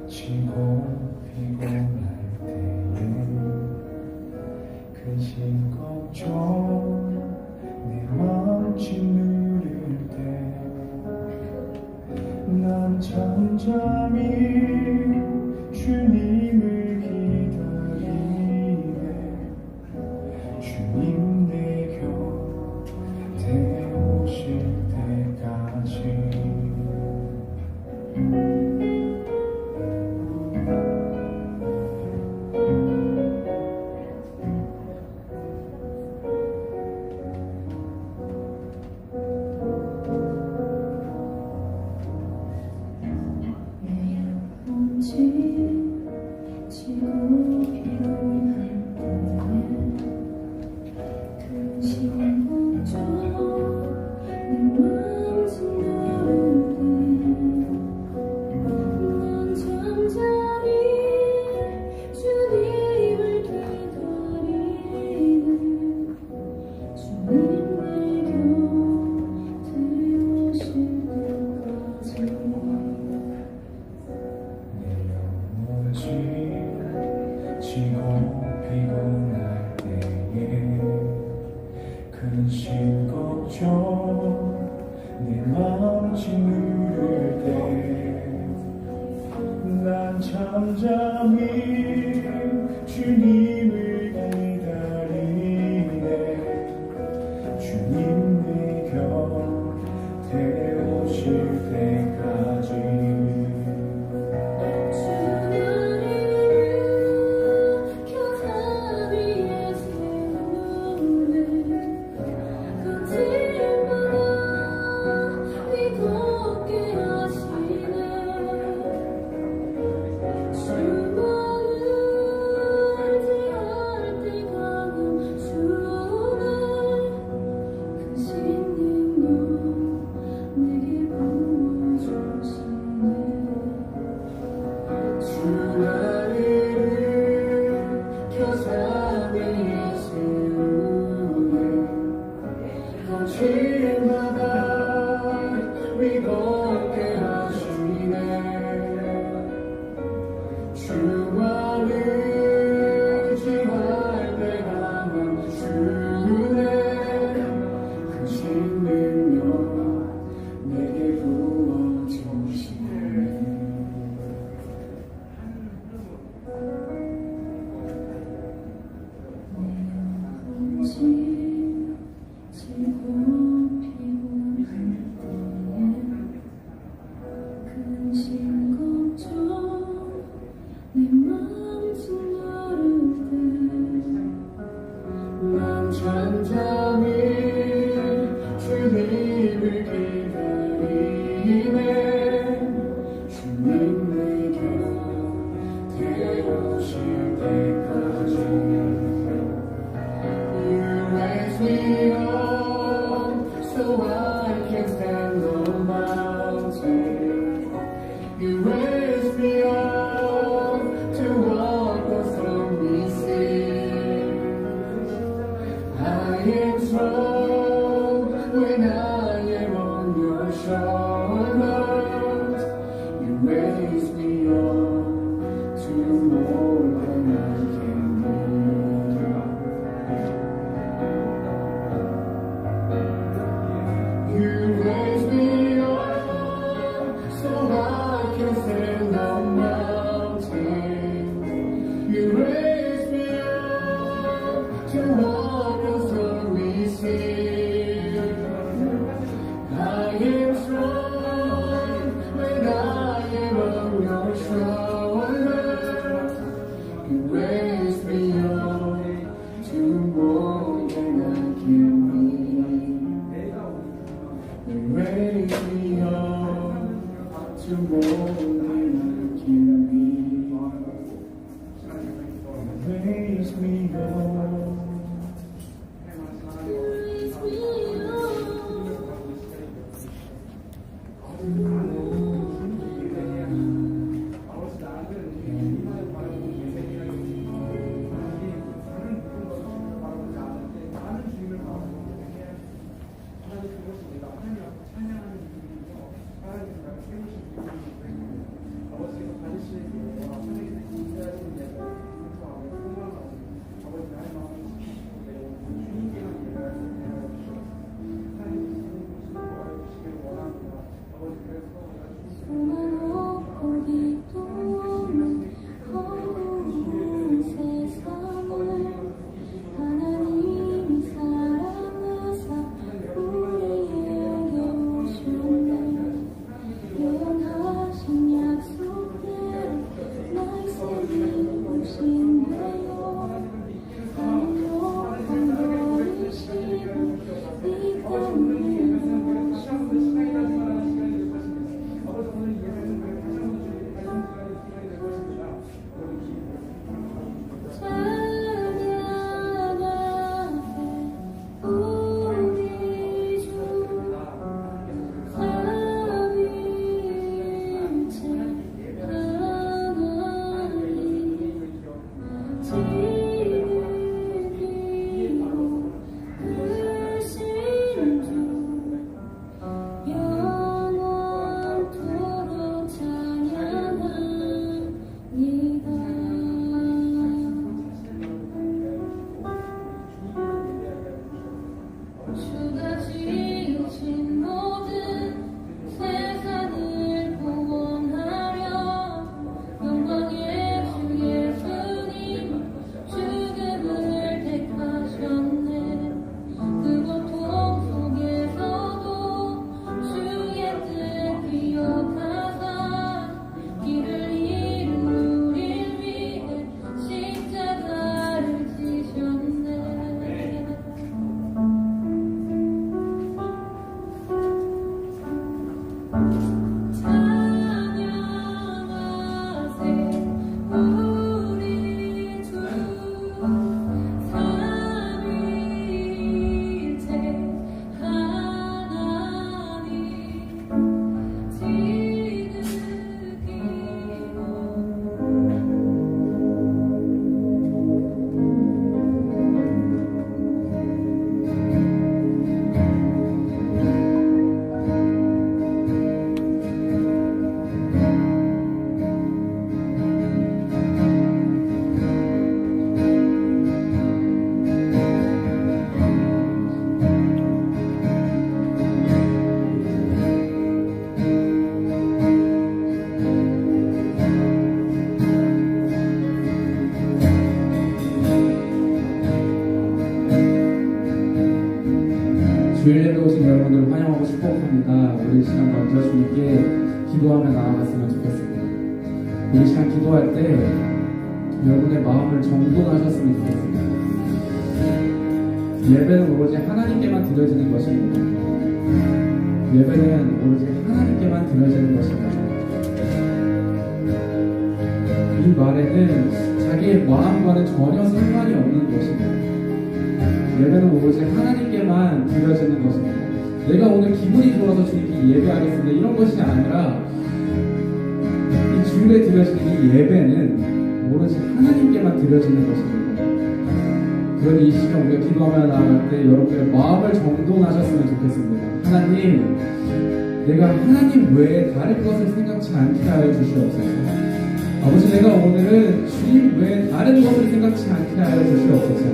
지고 피곤할 때에 근심 걱정 내 마음 짓누를 때 난 잠잠히 주님을 기다리네. 주님 내 곁에 오실 때까지 지고 피곤할 때에 근심 걱정 내 마음 짓누를 때 난 잠잠히 주님을 기다리네. 주님 내 곁에 오실 때까지 지고 피곤할 때에 근심 걱정 내 마음 짓누를 때 난 잠잠히 주님을 기다리네. 주님 내 곁에 오실 때까지 거칠마다 위롭게 하시네. 주와는 의지할 때 강한 주네. 크신 능력 내게 부어주시네. 지고 피곤할 때에 근심 걱정 내 마음 짓누를 때 난 잠잠히 주님을 기다리네. 주님 내 곁에 오실 때까지 me up so I can stand on the mountain. You raise me up to walk the stormy sea. I am strong when I am on your shoulders. You raise me up to more than I can do. You raise me up so I can stand on mountains. You raise me up to walk the stormy sea. 멀리 느낌이 Raise me up Raise me 수많고 비도는 어두운 세상을 하나님이 사랑하사 우리에게 오셨네 예언하신 약속대로 날새기 오신대요 한복한 버리시고 이 땅에 오셨네 영원토록 찬양합니다. 주가 지으신 모든 세상을 구원하려 영광의 주 예수님 죽음을 택하셨네 그 고통 속에서도 주의 뜻 기억하사 길을 잃은 우릴 위해 십자가를 지셨네 찬양하세 우리 주 삼위일체 하나님 주일에 오신 여러분들 환영하고 축복합니다. 우리 시간 먼저 주님께 기도하며 나아갔으면 좋겠습니다. 우리 시간 기도할 때 여러분의 마음을 정돈하셨으면 좋겠습니다. 예배는 오로지 하나님께만 드려지는 것입니다. 예배는 오로지 하나님께만 드려지는 것입니다. 이 말에는 자기의 마음과는 전혀 상관이 없는 것입니다. 예배는 오로지 하나님께만 드려지는 것입니다. 내가 오늘 기분이 좋아서 주님께 예배하겠습니다. 이런 것이 아니라 이 주일에 드려지는 이 예배는 오로지 하나님께만 드려지는 것입니다. 그러니 이 시간 우리가 기도하며 나아갈 때 여러분의 마음을 정돈하셨으면 좋겠습니다. 하나님, 내가 하나님 외에 다른 것을 생각지 않게 하여 주시옵소서. 아버지, 내가 오늘은 주님 외에 다른 것을 생각지 않게 하여 주시옵소서.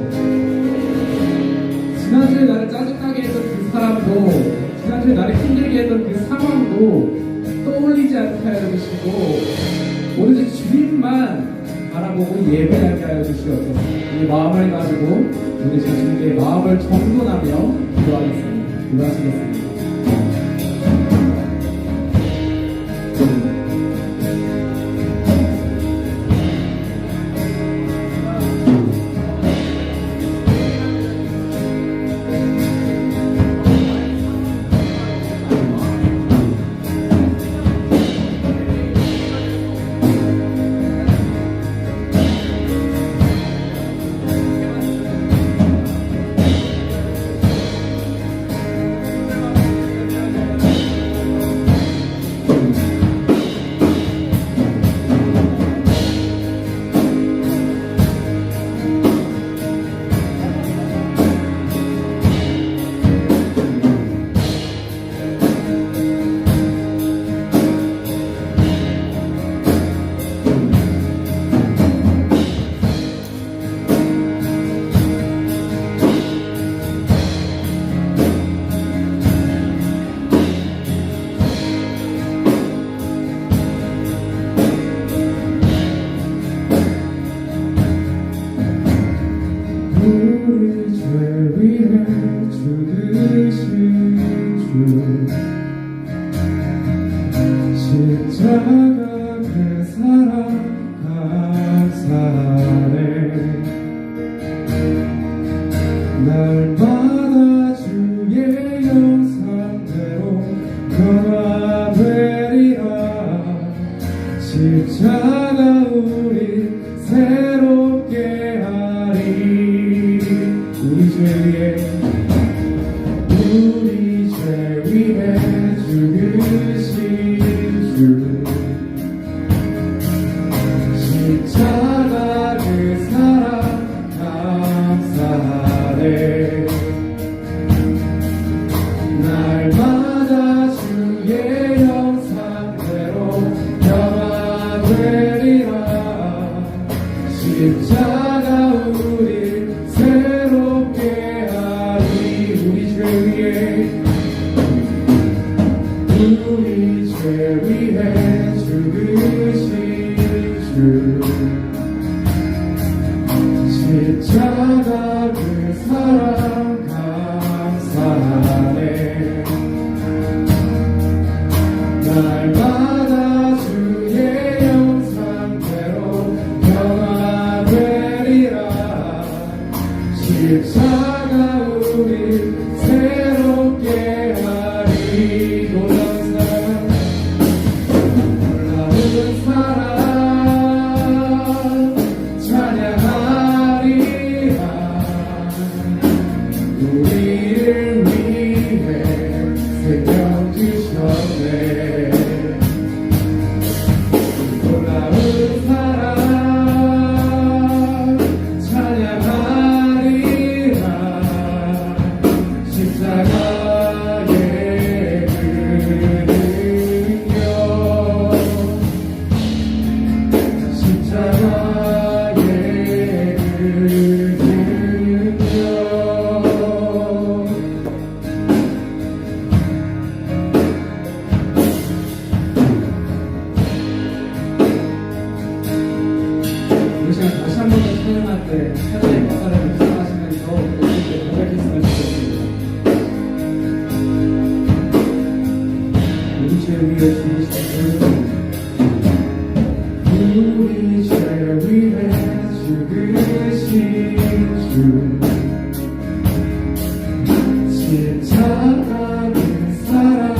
지난주에 나를 짜증나게 했던 그 사람도, 지난주에 나를 힘들게 했던 그 상황도 떠올리지 않게 하여 주시고 오로지 주님만 바라보고 예배하게 하여 주시옵소서. 이 마음을 가지고 우리 자신에게 마음을 정돈하며 기도하겠습니다. 기도하시겠습니다. 죽으신 주 십자가 그 사랑 감사하네 날마다 주의 형상대로 변화되리라 십자가 우리 새롭게 하리 우리 죄 위에 죽으신 주 십자가 그 사랑 감사하네 날마다 주의 형상대로 변화되리라 십자가 우리 새롭게 하리 우리 죄 위에 죽으신 주 십자가 그 사랑 감사하네 날마다 주의 형상대로 변화되리라 십자가 우리 새롭게 하리 놀라운 사랑 찬양하리라 우리를 위해 생명 주셨네 놀라운 사랑 찬양하리라 십자가의 그 능력 십자가의 그 능력 우리 시간 다시 한 번 더 찬양할 때 하나의 역사를 묵상하시면서 우리에게 고백했으면 좋겠습니다 우리 죄 위에 죽으신 우리 죄 위에 죽으신 주 십자가 그 사랑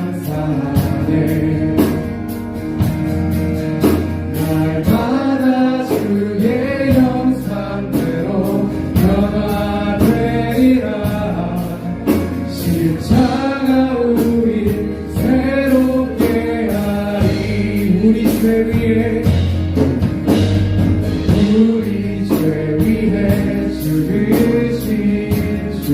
감사하네 날마다 주의 형상대로 변화되리라 십자가 우리 새롭게 하리 우리 죄 위에 죽으신 주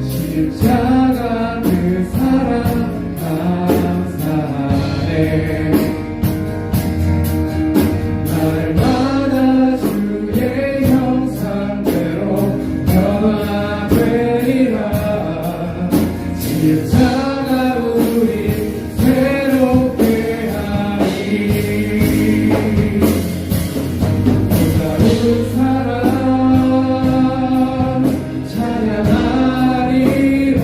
십자가 그 사랑 감사하네 날마다 주의 형상대로 변화되리라 십자가 우리 새롭게 하리 놀라운 사랑 찬양하리라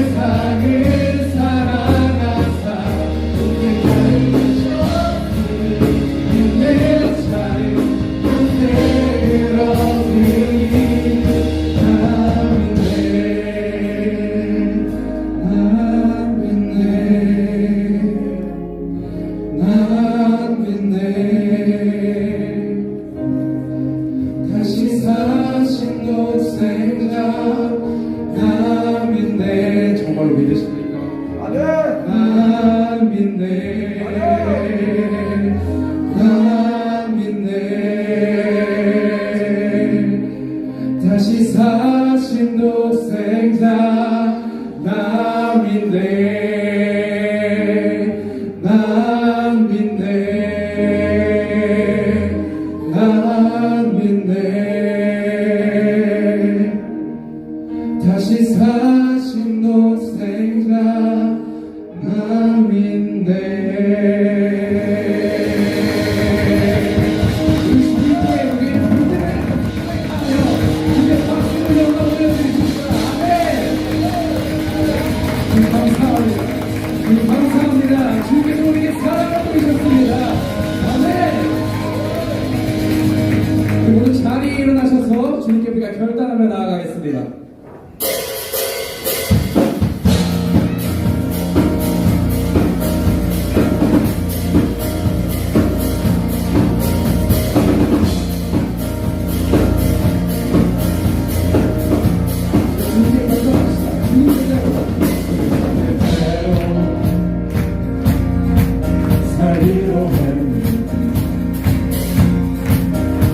세상을 살아가사 내 차례 그대를 얻으니 난 믿네 난 믿네 다시 사신 독생자 난 믿네. 정말로 믿으십니까? 아멘. 난 믿네 난 믿네 다시 사신 독생자 난 믿네 난 믿네 난 믿네 다시 사신 독생자 난 믿네. 우리 주님께 우리 믿음을 하며 주의 박수를 영광 올려드리십시다. 아멘. 감사합니다. 감사합니다. 주께서 우리에게 사랑을 보이셨습니다. 아멘. 오늘 자리에 일어나셔서 주님께 우리가 결단하며 나아가겠습니다. 주님께 결단합시다.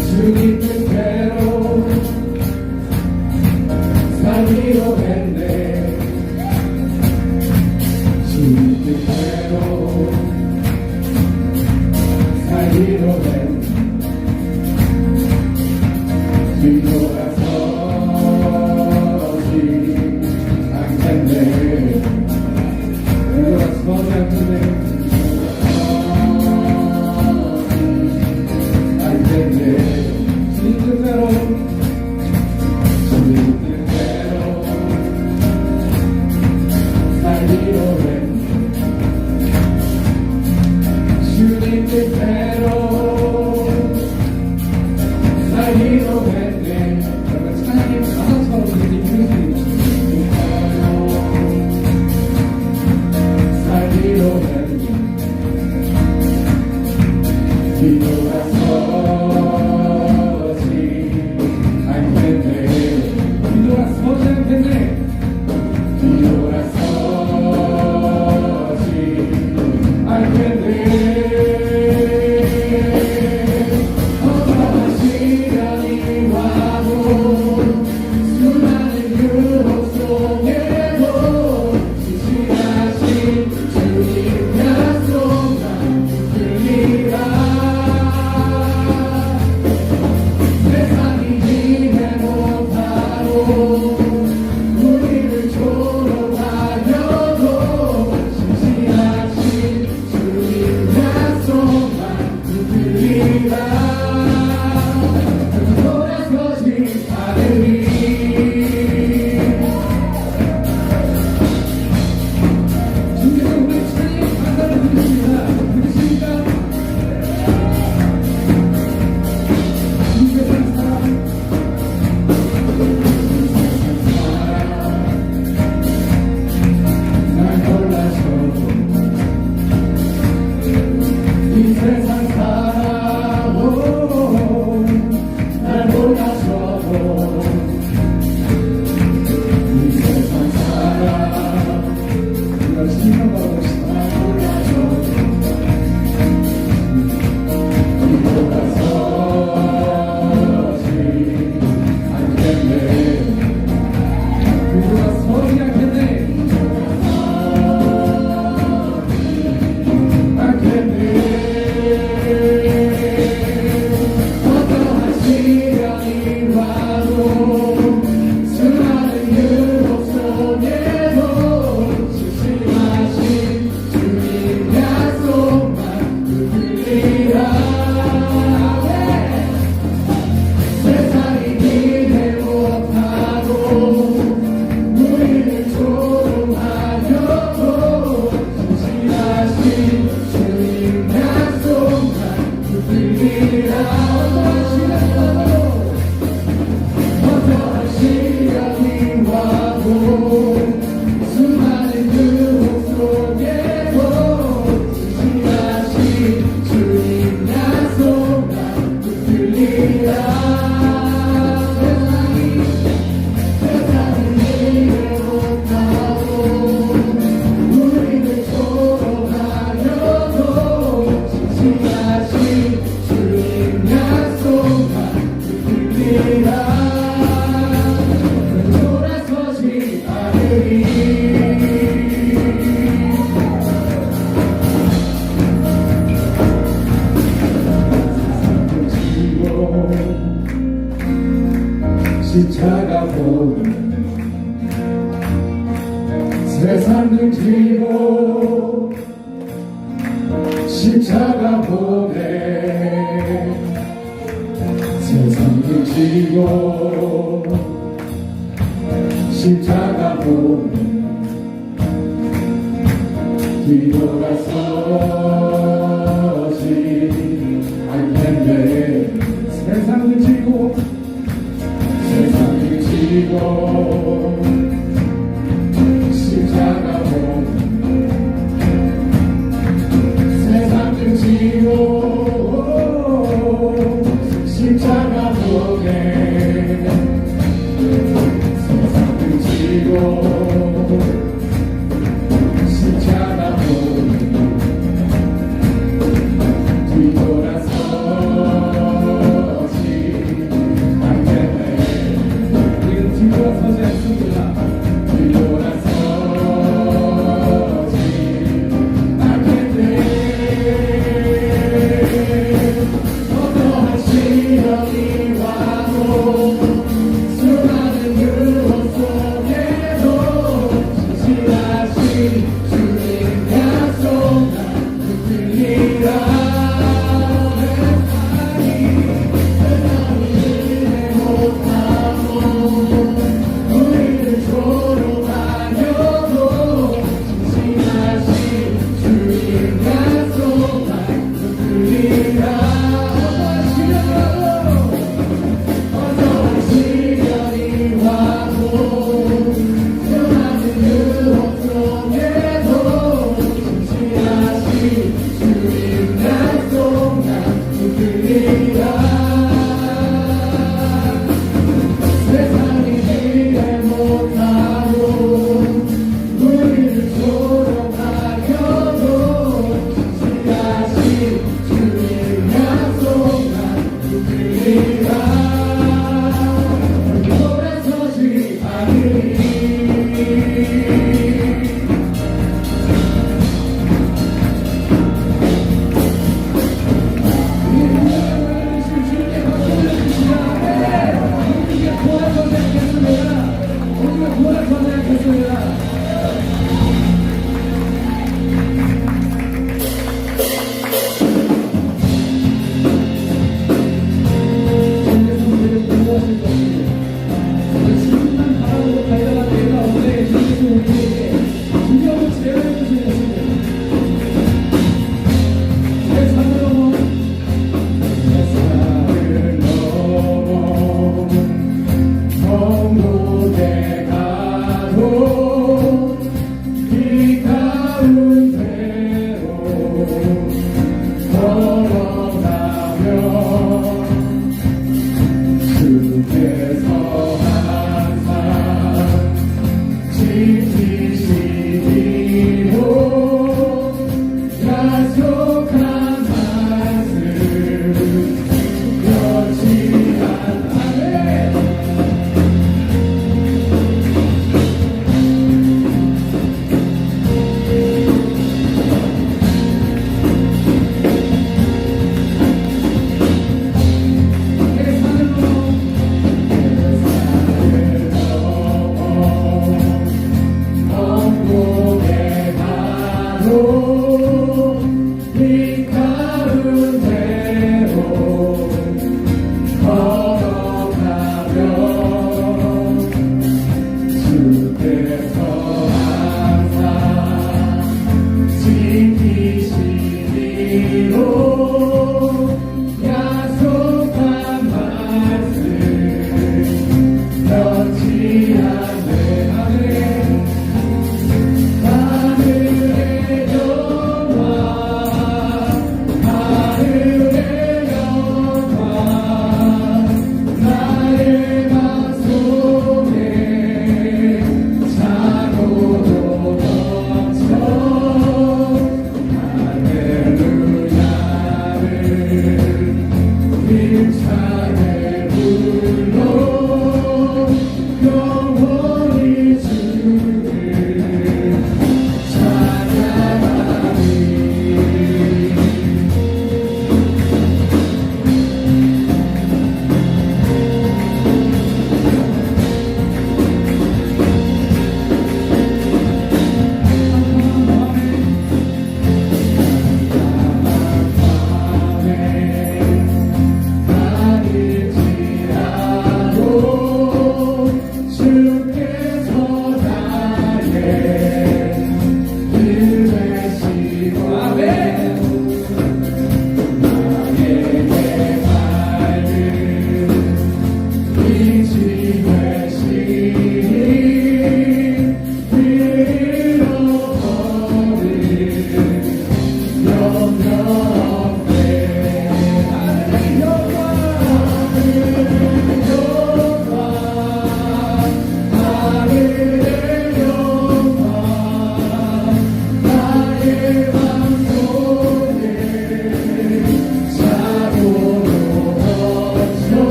주님 뜻대로 살기로 했네. 주님 뜻대로 살기로 했네. 뒤돌아서지 않겠네. 뒤돌아서지 않겠네. 주님 뜻대로 살기로 했네. 주님 뜻대로 살기로 했네. 여러분 찬양의 가사처럼 우리 부르십니다. 살기로 했네. 뒤돌아서지 않겠네. 뒤돌아서지 않겠네. 뒤돌아서지 않겠네. 어떠한 시련이 와도 수많은 유혹 속에도 지시하신 주님 약속 난 붙들리라. 세상이 기대 못하고 우리를 조롱하려도 신실하신 주님 약속만 붙들리라. 돌아서지 않으리. 주께서 우리 찬양의 감사를 드리십니다. 드리십니까? 세상 사람 날 몰라줘도 이 세상 사람 날 몰라줘도 이 세상 사람 우리가 칭찬받고 싶다. 날 몰라줘도 뒤돌아서지 않겠네. 뒤돌아서지 않겠네. 어떠한 시련이 와도 수많은 유혹 속에도 신실하신 세상 등지고 십자가 보내 세상 등지고 십자가 보내 뒤돌아서지 않겠네 세상 등지고 세상 등지고 십자가 보내 세상 등지고 십자가 보내 세상 등지고 십자가 보내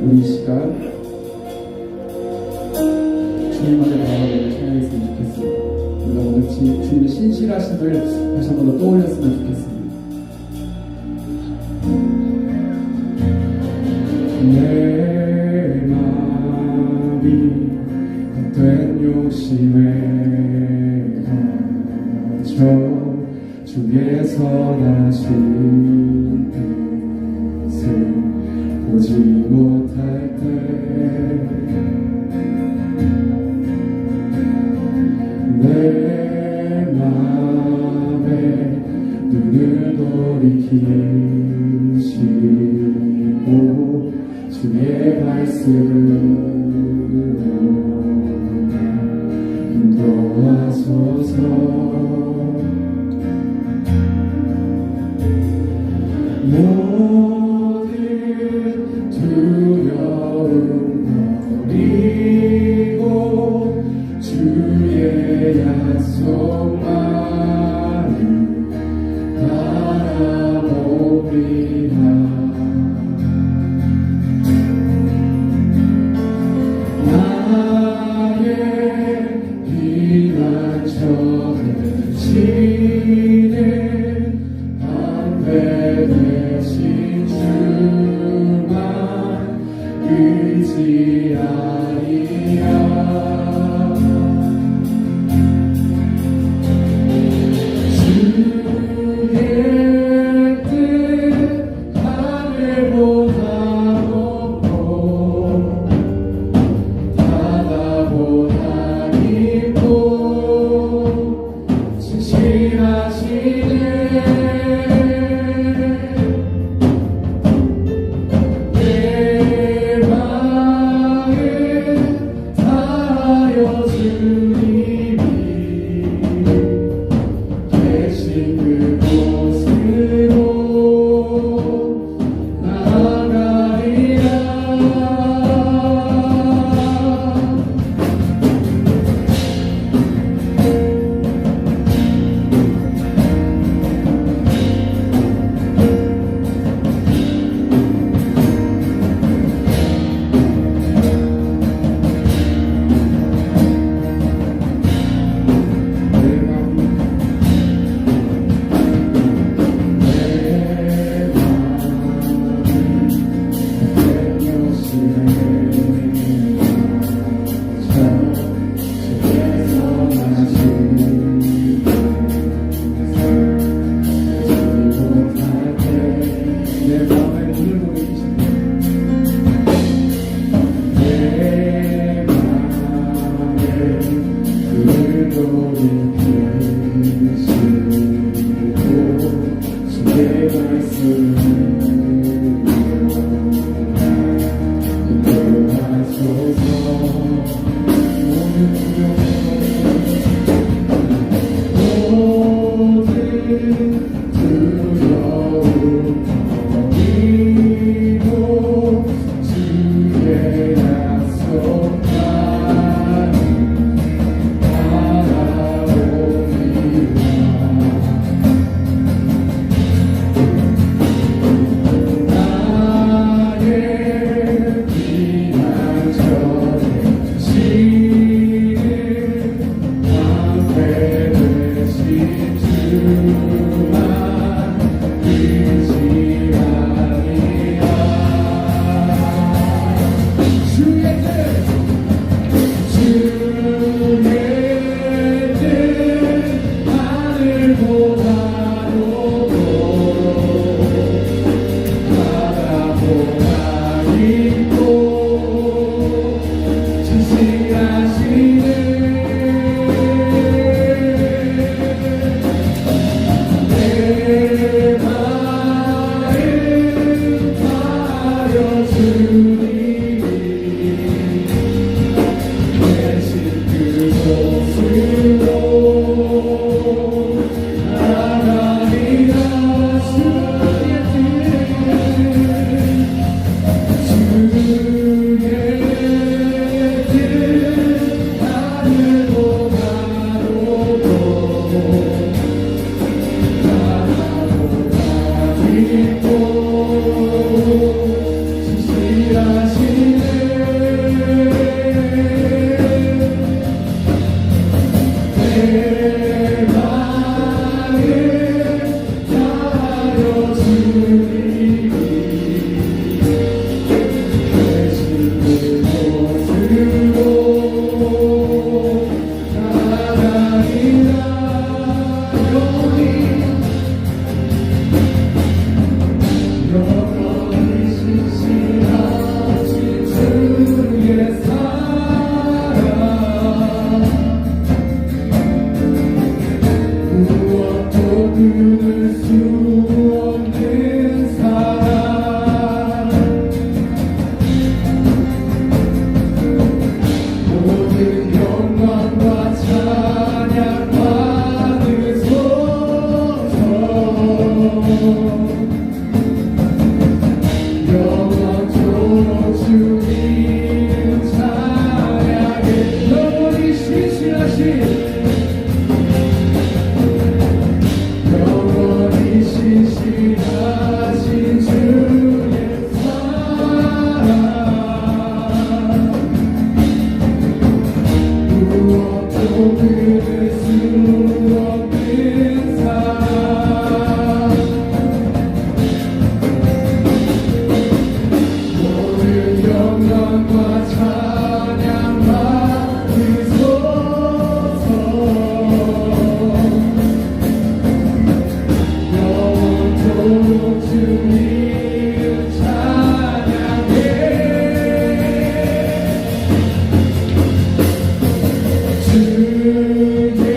우리 이 시간 주님만의 마음을 찬양했으면 좋겠습니다. 우리가 오늘 주님의 신실하심을 다시 한 번 더 떠올렸으면 좋겠습니다. 내 마음이 헛된 욕심에 갇혀 주께서 다신 뜻을 보지 못할 때 내 맘에 눈을 돌이키시고 주의 말씀으로 인도하소서. 하여 주님이 계신 그곳으로 나아가리라. 주의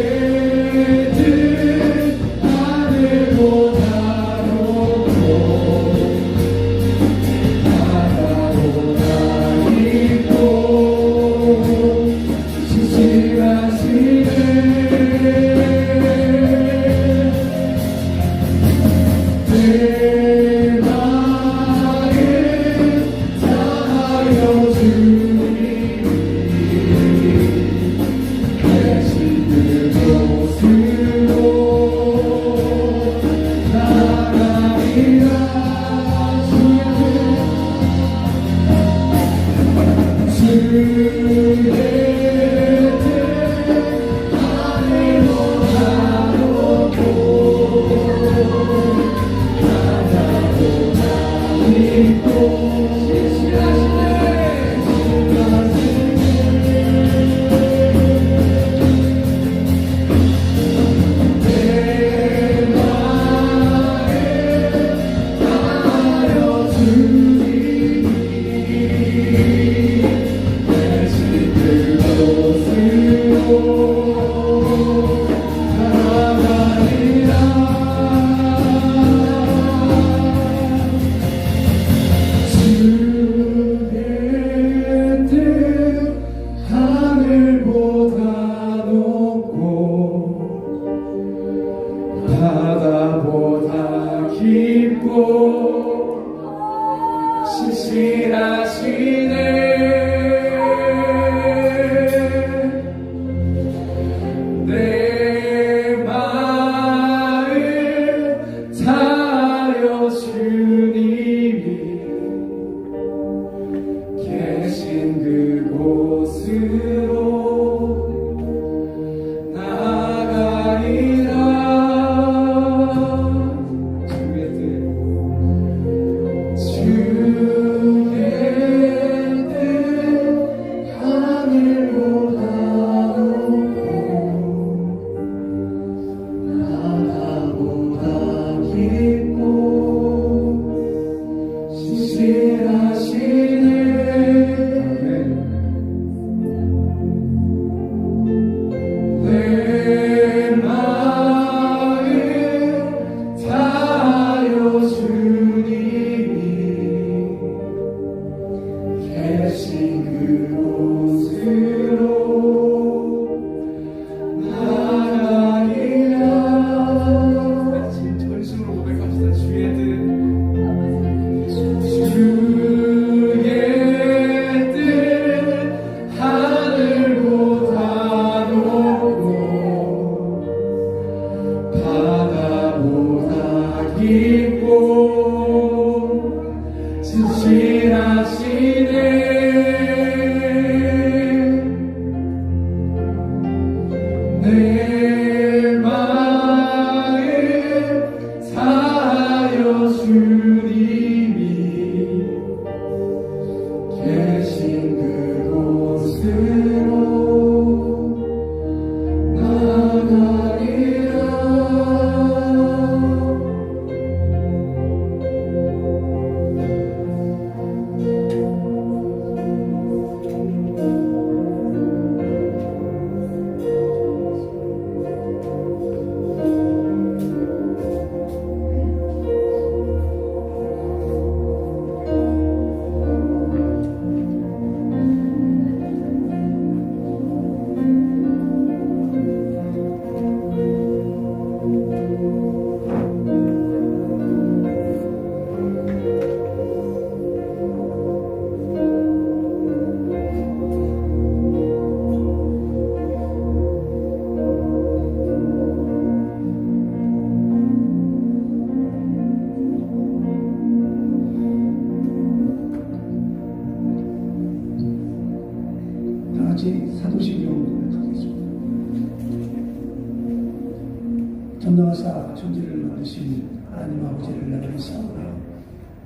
전능하사 천지를 만드신 하나님 아버지를 내가 믿사오며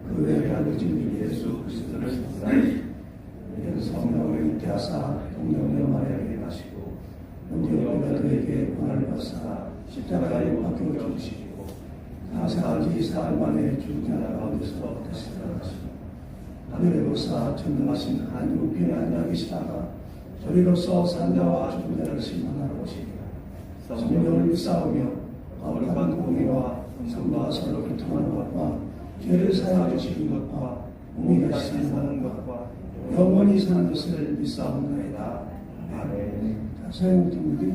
그 외의 아버지 예수 그리스도를 믿사오니 이는 성령을 잉태하사 동정녀 마리아에게 나시고 본디오 빌라도에게 고난을 받사 십자가에 못 박혀 죽으시고 사흘 뒤 사흘 만에 죽은 자 가운데서 다시 살아나시고 하늘에 보사 전능하신 하나님 우편에 앉아 계시다가 저리로서 산자와 죽은 자를 심판하러 오시리라. 성령을 믿사오며 거룩한 공의와 성도와 서로 교통하는 것과 죄를 사하여 주시는 것과 몸이 다시 사는 것과 영원히 사는 것을 믿사옵나이다. 아멘. 사용부터 묻기.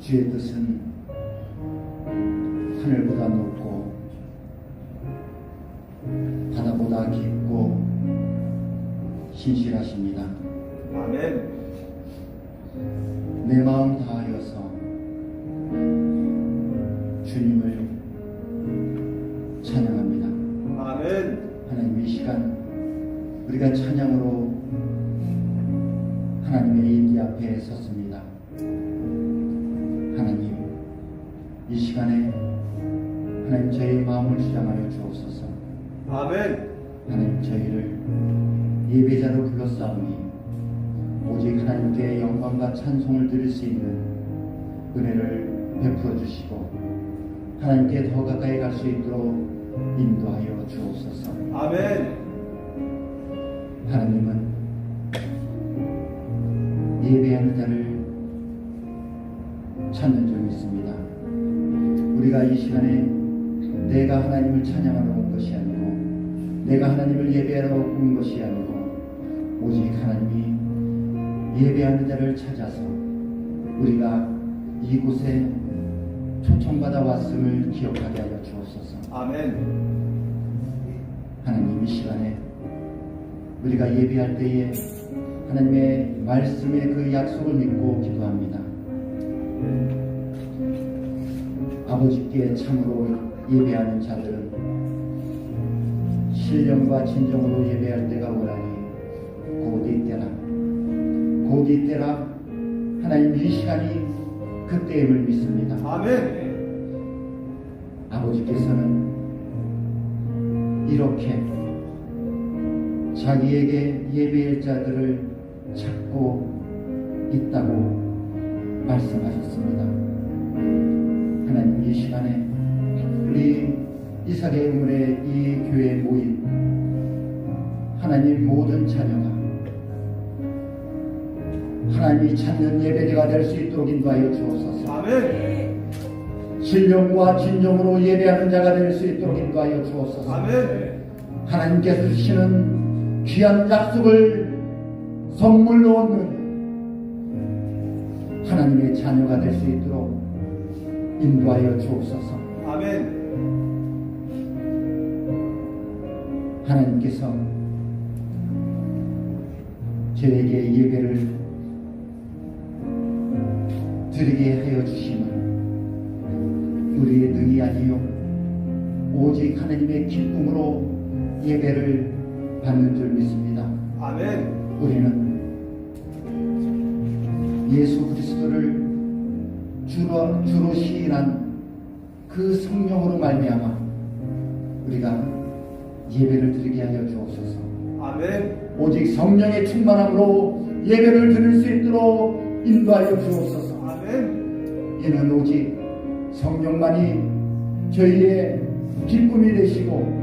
주의 뜻은 하늘보다 높고 바다보다 깊고 신실하십니다. 아멘. 내 마음 다하여서 주님을 찬양합니다. 아멘. 하나님, 이 시간 우리가 찬양으로 하나님의 임재 앞에 섰습니다. 하나님, 이 시간에 하나님 저희의 마음을 주장하여 주옵소서. 아멘. 하나님, 저희를 예배자로 불렀사오니 오직 하나님께 영광과 찬송을 드릴 수 있는 은혜를 베풀어 주시고 하나님께 더 가까이 갈 수 있도록 인도하여 주옵소서. 아멘. 하나님은 예배하는 자를 찾는 줄 믿습니다. 우리가 이 시간에 내가 하나님을 찬양하러 온 것이 아니고 내가 하나님을 예배하러 온 것이 아니고 오직 하나님이 예배하는 자를 찾아서 우리가 이곳에 초청받아 왔음을 기억하게 하여 주옵소서. 아멘. 하나님, 이 시간에 우리가 예배할 때에 하나님의 말씀의 그 약속을 믿고 기도합니다. 아버지께 참으로 예배하는 자들은 신령과 진정으로 예배할 때가 오라니 곧 이때라 곧 이때라. 하나님, 이 시간이 그때임을 믿습니다. 아멘. 아버지께서는 이렇게 자기에게 예배할 자들을 찾고 있다고 말씀하셨습니다. 하나님, 이 시간에 우리 이삭의 의문의 이 교회 모임 하나님 모든 자녀가 하나님이 찾는 예배자가 될 수 있도록 인도하여 주옵소서. 아멘. 신령과 진정으로 예배하는 자가 될 수 있도록 인도하여 주옵소서. 아멘. 하나님께서 주시는 귀한 약속을 선물로 얻는 하나님의 자녀가 될 수 있도록 인도하여 주옵소서. 아멘. 하나님께서 저에게 예배를 드리게 하여 주심은 우리의 능이 아니요 오직 하나님의 기쁨으로 예배를 받는 줄 믿습니다. 아멘. 우리는 예수 그리스도를 주로 시인한 그 성령으로 말미암아 우리가 예배를 드리게 하여 주옵소서. 아멘. 오직 성령의 충만함으로 예배를 드릴 수 있도록 인도하여 주옵소서. 아멘. 이는 오직 성령만이 저희의 기쁨이 되시고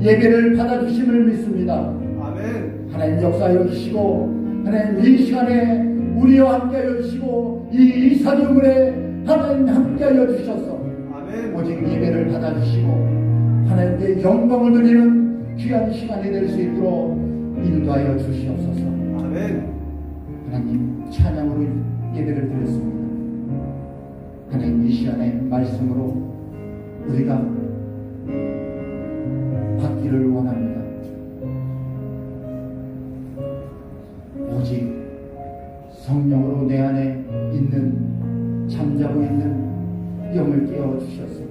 예배를 받아주심을 믿습니다. 아멘. 하나님 역사하여 주시고 하나님 이 시간에 우리와 함께하여 주시고 이 이사교문에 하나님 함께하여 주셔서 아멘. 오직 예배를 받아주시고 하나님께 영광을 드리는 귀한 시간이 될 수 있도록 인도하여 주시옵소서. 아멘. 하나님, 찬양으로 예배를 드렸습니다. 하나님, 이 시간에 말씀으로 우리가 받기를 원합니다. 오직 성령으로 내 안에 있는 잠자고 있는 영을 깨워주셔서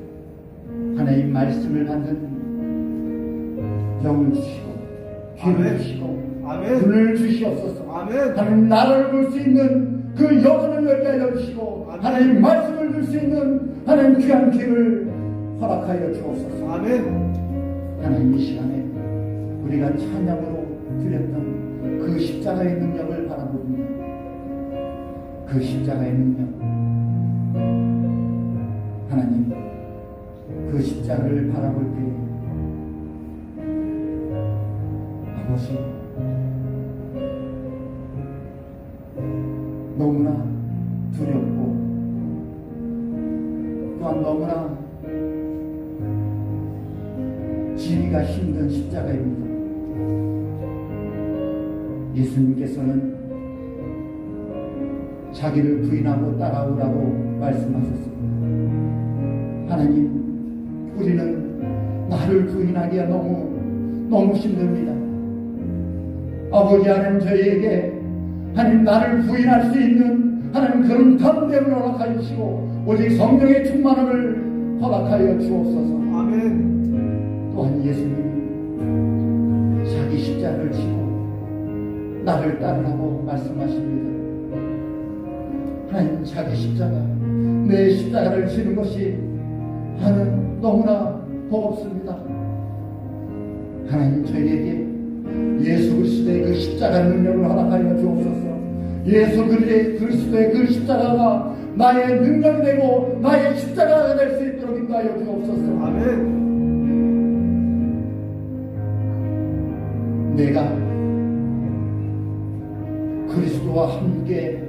하나님 말씀을 받는 영을 주시고 귀를 아멘. 주시고 아멘. 눈을 주시옵소서. 아멘. 하나님 나를 볼 수 있는 그 영혼을 열게 하여 주시고 아멘. 하나님 말씀을 들 수 있는 하나님 귀한 귀를 허락하여 주옵소서. 아멘. 하나님 이 시간에 우리가 찬양으로 드렸던 그 십자가의 능력을 바라봅니다. 그 십자가의 능력, 하나님 그 십자가를 바라볼 때 아버지 너무나 두렵고 또한 너무나 지기가 힘든 십자가입니다. 예수님께서는 자기를 부인하고 따라오라고 말씀하셨습니다. 하나님, 우리는 나를 부인하기가 너무 힘듭니다. 아버지 하나님, 저희에게 하나님 나를 부인할 수 있는 하나님 그런 담대함을 허락하여 주시고 오직 성령의 충만함을 허락하여 주옵소서. 아멘. 또한 예수님이 자기 십자가를 지고 나를 따르라고 말씀하십니다. 하나님, 자기 십자가, 내 십자가를 지는 것이 하나님 너무나 버겁습니다. 하나님, 저희에게 예수 그리스도의 그 십자가 능력을 허락하여 주옵소서. 예수 그리스도의 그 십자가가 나의 능력이 되고 나의 십자가가 될 수 있도록 인도하여 주옵소서. 아멘. 내가 그리스도와 함께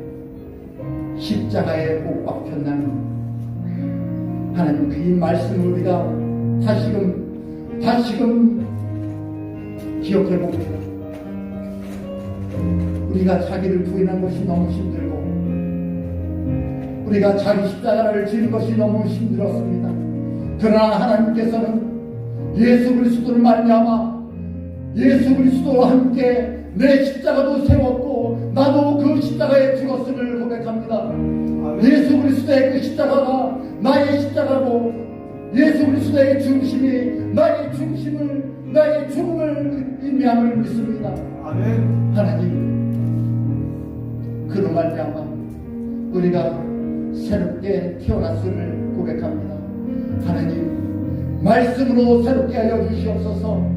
십자가에 못 박혔나니 하나님 그 이 말씀을 우리가 다시금 기억해 봅니다. 우리가 자기를 부인한 것이 너무 힘들고 우리가 자기 십자가를 지는 것이 너무 힘들었습니다. 그러나 하나님께서는 예수 그리스도를 말미암아 예수 그리스도와 함께 내 십자가도 세웠고 나도 그 십자가에 죽었음을 고백합니다. 예수 그리스도의 그 십자가가 나의 십자가고 예수 그리스도의 중심이 나의 죽음을 의미함을 믿습니다. 아멘. 하나님, 그로 말미암아 우리가 새롭게 태어났음을 고백합니다. 하나님, 말씀으로 새롭게 하여 주시옵소서.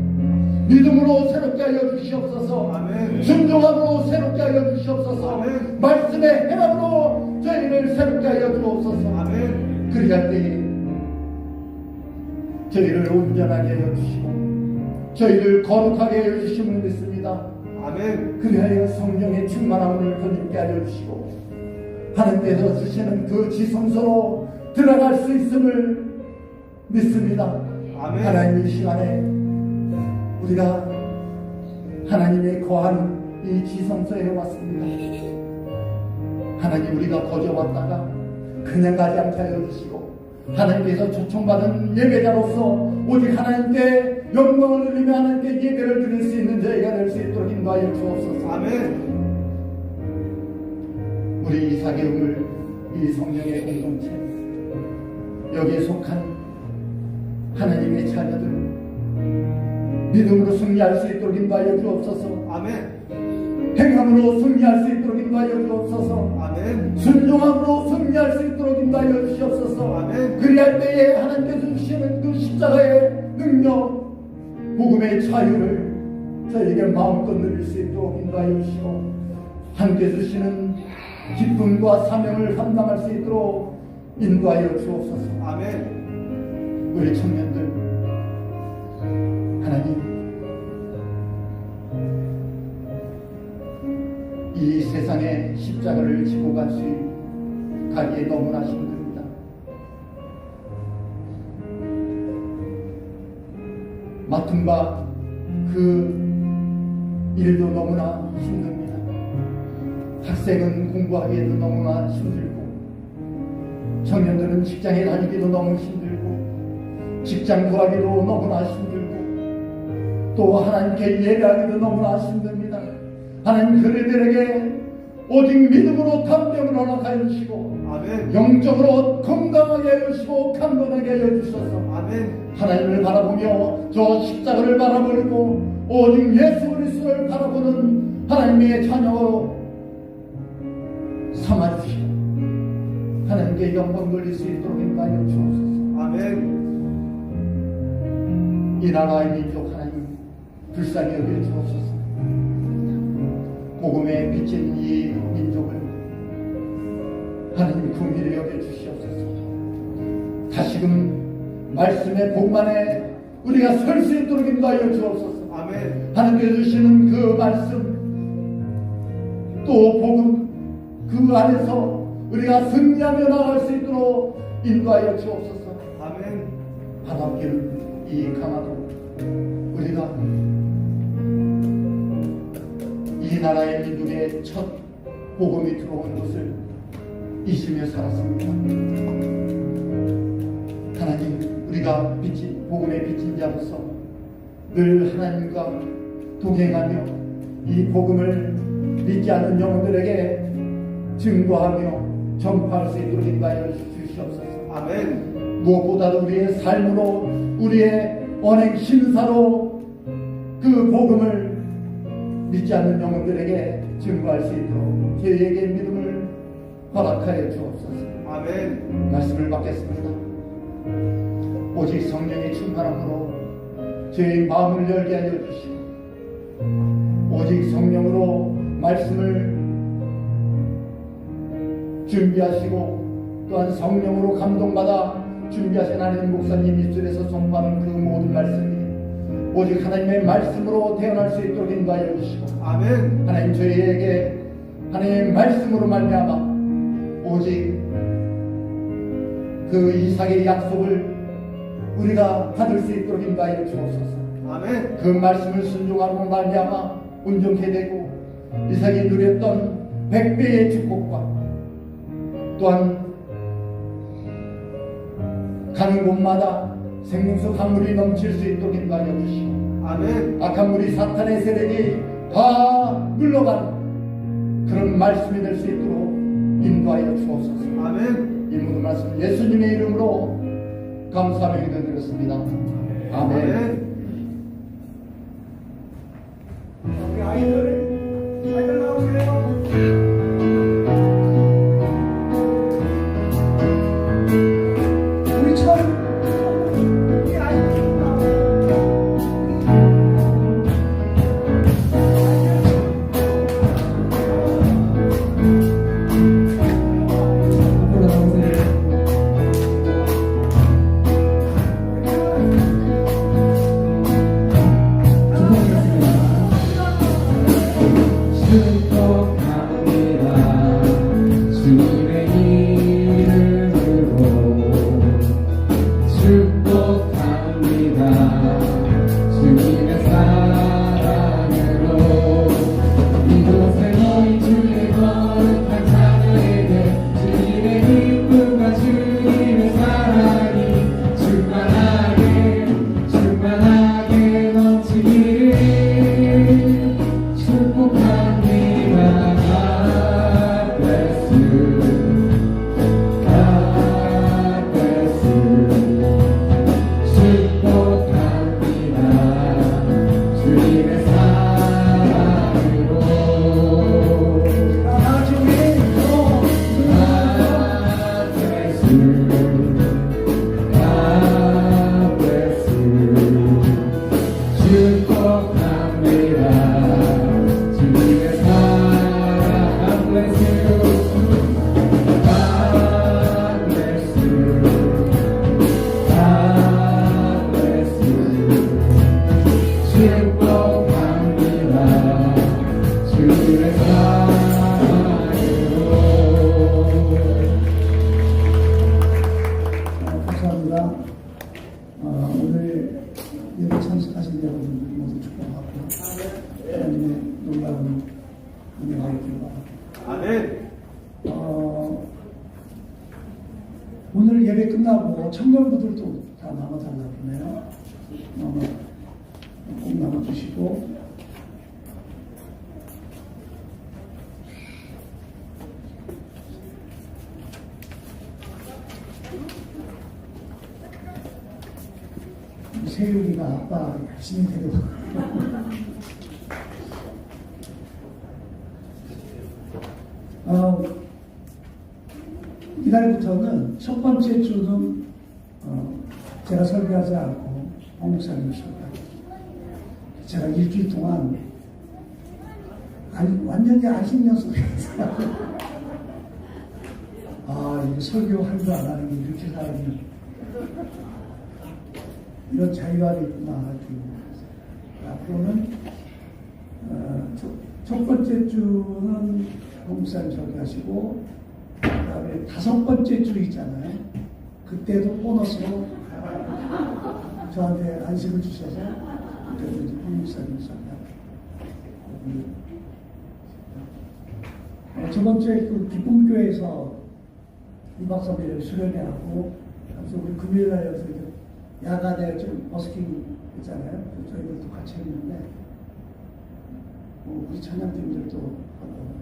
믿음으로 새롭게 하여 주시옵소서. 아멘. 순종함으로 새롭게 하여 주시옵소서. 아멘. 말씀의 해답으로 저희를 새롭게 하여 주옵소서. 아멘. 그리할 때에 저희를 온전하게 하여 주시고 저희를 거룩하게 하여 주심을 믿습니다. 아멘. 그리하여 성령의 충만함을 더님께 하여 주시고 하나님께서 주시는 그 지성소로 들어갈 수 있음을 믿습니다. 아멘. 하나님, 이 시간에 우리가 하나님의 거하는 이 지성소에 왔습니다. 하나님, 우리가 거저 왔다가 그냥 가지 않게 하여 주시고 하나님께서 초청받은 예배자로서 오직 하나님께 영광을 누리며 하나님께 예배를 드릴 수 있는 저희가 될 수 있도록 인도하여 주옵소서. 아멘. 우리 이사개움을 이 성령의 공동체 여기에 속한 하나님의 자녀들 믿음으로 승리할 수 있도록 인도하여 주옵소서. 아멘. 행함으로 승리할 수 있도록 인도하여 주옵소서. 아멘. 순종함으로 승리할 수 있도록 인도하여 주시옵소서. 아멘. 그리할 때에 하나님께서 주시는 그 십자가의 능력, 복음의 자유를 저에게 마음껏 누릴 수 있도록 인도하여 주시고 함께 주시는 기쁨과 사명을 감당할 수 있도록 인도하여 주옵소서. 아멘. 우리 청년들, 하나님, 이 세상에 십자가를 지고 가기에 너무나 힘듭니다. 맡은 바 그 일도 너무나 힘듭니다. 학생은 공부하기에도 너무나 힘들고 청년들은 직장에 다니기도 너무 힘들고 직장 구하기도 너무나 힘들고 또 하나님께 예배하기도 너무나 힘듭니다. 하나님, 그들에게 오직 믿음으로 담대함을 허락하여 주시고 아멘. 영적으로 건강하게 해주시고 강건하게 해주셔서 아멘. 하나님을 바라보며 저 십자가를 바라보고 오직 예수 그리스도를 바라보는 하나님의 자녀로 삼아주시고 하나님께 영광 돌릴 수 있도록 인도하여 주옵소서. 아멘. 이 나라의 민족 하나님 불쌍히 여겨 주옵소서. 복음에 비친 이 민족을 하나님 긍휼히 여겨 주시옵소서. 다시금 말씀의 복만에 우리가 설 수 있도록 인도하여 주옵소서. 아멘. 하나님께서 주시는 그 말씀 또 복음 그 안에서 우리가 승리하며 나아갈 수 있도록 인도하여 주옵소서. 아멘. 바닷길 이 강화도 우리가 이 나라의 민족의 첫 복음이 들어온 것을 이심에 살았습니다. 하나님 우리가 복음의 비친 자로서 늘 하나님과 동행하며 이 복음을 믿지 않는 영혼들에게 증거하며 전파할 수 있도록 인도하여 주시옵소서. 아멘. 무엇보다도 우리의 삶으로 우리의 언행 신사로 그 복음을 믿지 않는 영혼들에게 증거할 수 있도록 저희에게 믿음을 허락하여 주옵소서. 아멘. 말씀을 받겠습니다. 오직 성령의 충만함으로 저희 마음을 열게 하여 주시고 오직 성령으로 말씀을 준비하시고 또한 성령으로 감동받아 준비하신 하나님 목사님 입술에서 선포하는 그 모든 말씀이 오직 하나님의 말씀으로 태어날 수 있도록 인도하여 주시고 아멘. 하나님 저희에게 하나님의 말씀으로 말미암아 오직 그 이삭의 약속을 우리가 받을 수 있도록 인도하여 주옵소서. 아멘. 그 말씀을 순종하고 말미암아 온전케 되고 이삭이 누렸던 100배의 축복과 또한 가는 곳마다 생명수 강물이 넘칠 수 있도록 인도하여 주시고 아멘. 악한 물이 사탄의 세력이 다 물러가는 그런 말씀이 될 수 있도록 인도하여 주옵소서. 아멘. 이 모든 말씀 예수님의 이름으로 감사하며 기도드렸습니다. 아멘. 아멘. 우리 아이들 나오세요. 우리 처음 우리 아이들 앞으로 나오세요. 축복합니다. 주님의 이름으로 축복합니다. 주님의 사랑으로 이곳에 너희 주의 거룩한 자녀에게 주님의 기쁨과 주님의 사랑이 충만하게 넘치기를 축복합니다. God bless you. God bless you. 축복합니다. 주님의 사랑으로 다 같이 우리 God bless you. God bless you. 축복합니다. 주님의 사랑 God bless you. God bless you. God bless you. 축복합니다. 주님의 사랑으로 감사합니다. 오늘 예배 참석하신 여러분들 모두 축복하고 하나님의 놀라운 은혜가 있기를 바랍니다. 아멘. 오늘 예배 끝나고 청년부들도 다 남아달라고 그러네요. 꼭 남아주시고 세윤이가 아빠 열심히 데려가. 이날부터는 첫 번째 주는 제가 설교하지 않고 홍 목사님이 설교하고, 제가 일주일 동안 완전히 안식년속에서 이거 설교할 줄 안 하는 게 이렇게 사람이 이런 자유가 있구나. 앞으로는 첫 번째 주는 홍목사님 설교하시고, 그 다음에 다섯 번째 주 있잖아요. 그때도 보너스로 저한테 안식을 주셔서 그때도 이제 홍목사님 설교하고, 첫 번째 그 기쁨교회에서 2박 3일 수련회 하고, 그래서 우리 금요일 날 여기서 야간에 좀 버스킹 있잖아요. 저희들도 같이 했는데, 우리 찬양팀들도 하고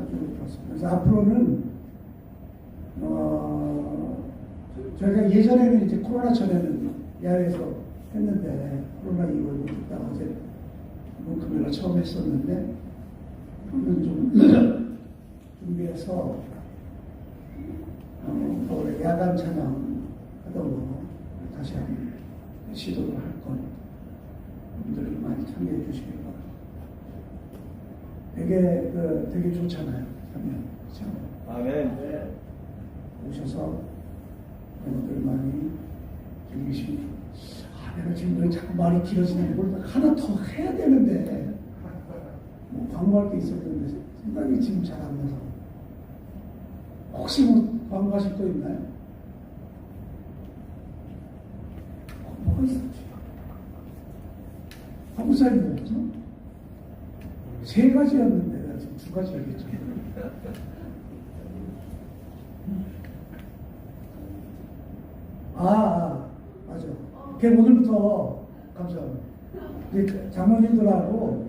아주 그렇습니다. 그래서 앞으로는 저희가 예전에는 이제 코로나 전에는 야외에서 했는데, 코로나 이후에 못 했다가 어제 금요일 날 처음 했었는데, 오늘 좀 준비해서 야간 찬양 하던 거 다시 한번 시도를 할 거니까 분들이 많이 참여해 주시기 바랍니다. 되게 좋잖아요. 하면 그렇죠? 아멘. 오셔서 여러분들 많이 즐기시면 내가 지금 왜 자꾸 말이 길어지는지 모르겠다. 하나 더 해야 되는데 뭐 광고할 게 있었는데 생각이 지금 잘 안 나서. 혹시 뭐 광고하실 거 있나요? 뭐가 있었지? 한국사람이 뭐죠? 세 가지였는데 내가 지금 두 가지 얘기했죠. 맞아. 오늘부터 감사합니다. 장모님들하고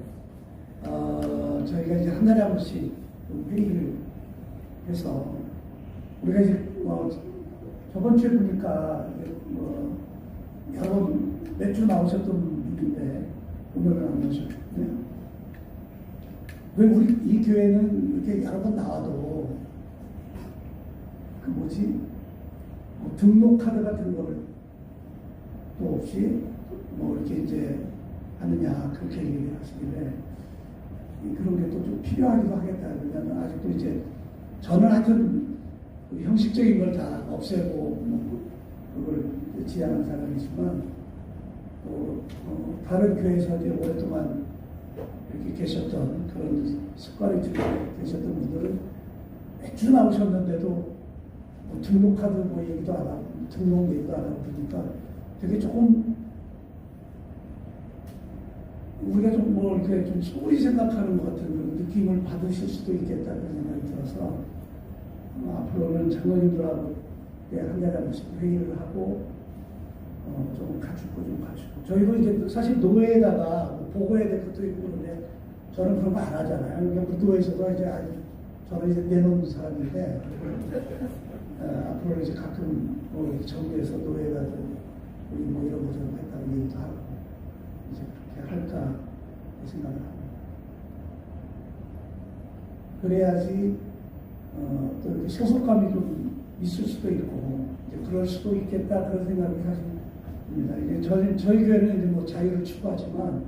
저희가 이제 한 달에 한 번씩 회의를 해서, 우리가 이제 저번 주에 보니까 여러 번 몇 주 나오셨던 분인데 오늘은 안 나오셨거든요. 왜 우리 이 교회는 이렇게 여러 번 나와도 등록 카드 같은 거를 또 없이 이렇게 이제 하느냐 그렇게 얘기를 하시길래 그런 게 또 좀 필요하기도 하겠다. 왜냐하면 아직도 이제 저는 하여튼 형식적인 걸 다 없애고 그걸 지향하는 사람이지만 또 다른 교회에서 이제 오랫동안 이렇게 계셨던 그런 습관이 계셨던 분들은 매주 나오셨는데도 등록카드 얘기도 안 하고 등록 얘기도 안 하고 그러니까 되게 조금 우리가 좀 이렇게 좀 소홀히 생각하는 것 같은 그런 느낌을 받으실 수도 있겠다는 생각이 들어서 앞으로는 장로님들하고 한 달에 한 번씩 회의를 하고 조금 갖추고 좀 갖추고, 저희도 이제 사실 노예에다가 보고해야 될 것도 있고 그런데 저는 그런 거 안 하잖아요. 그러니까 그 노예에서도 이제 저는 이제 내놓는 사람인데 앞으로 이제 가끔 정부에서 노예가 우리 이런 거 좀 했다고 얘기도 하고 이제 그렇게 할까 생각을 합니다. 그래야지 또 이렇게 소속감이 좀 있을 수도 있고 이제 그럴 수도 있겠다 그런 생각이 사실 듭니다. 이제 저희 교회는 이제 뭐 자유를 추구하지만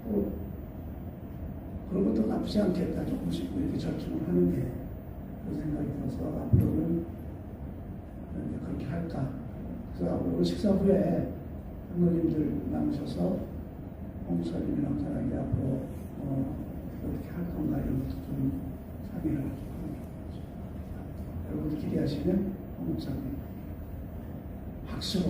또 그런 것도 나쁘지 않겠다. 조금씩 이렇게 절충을 하는 게 그런 생각이 들어서 앞으로는 이제 그렇게 할까. 그래서 오늘 식사 후에 장로님들 남으셔서 홍사님이랑 저랑 이제 앞으로 어떻게 할 건가 이런 것도 좀 상의를 하고 여러분들 기대하시면 홍사님 박수로.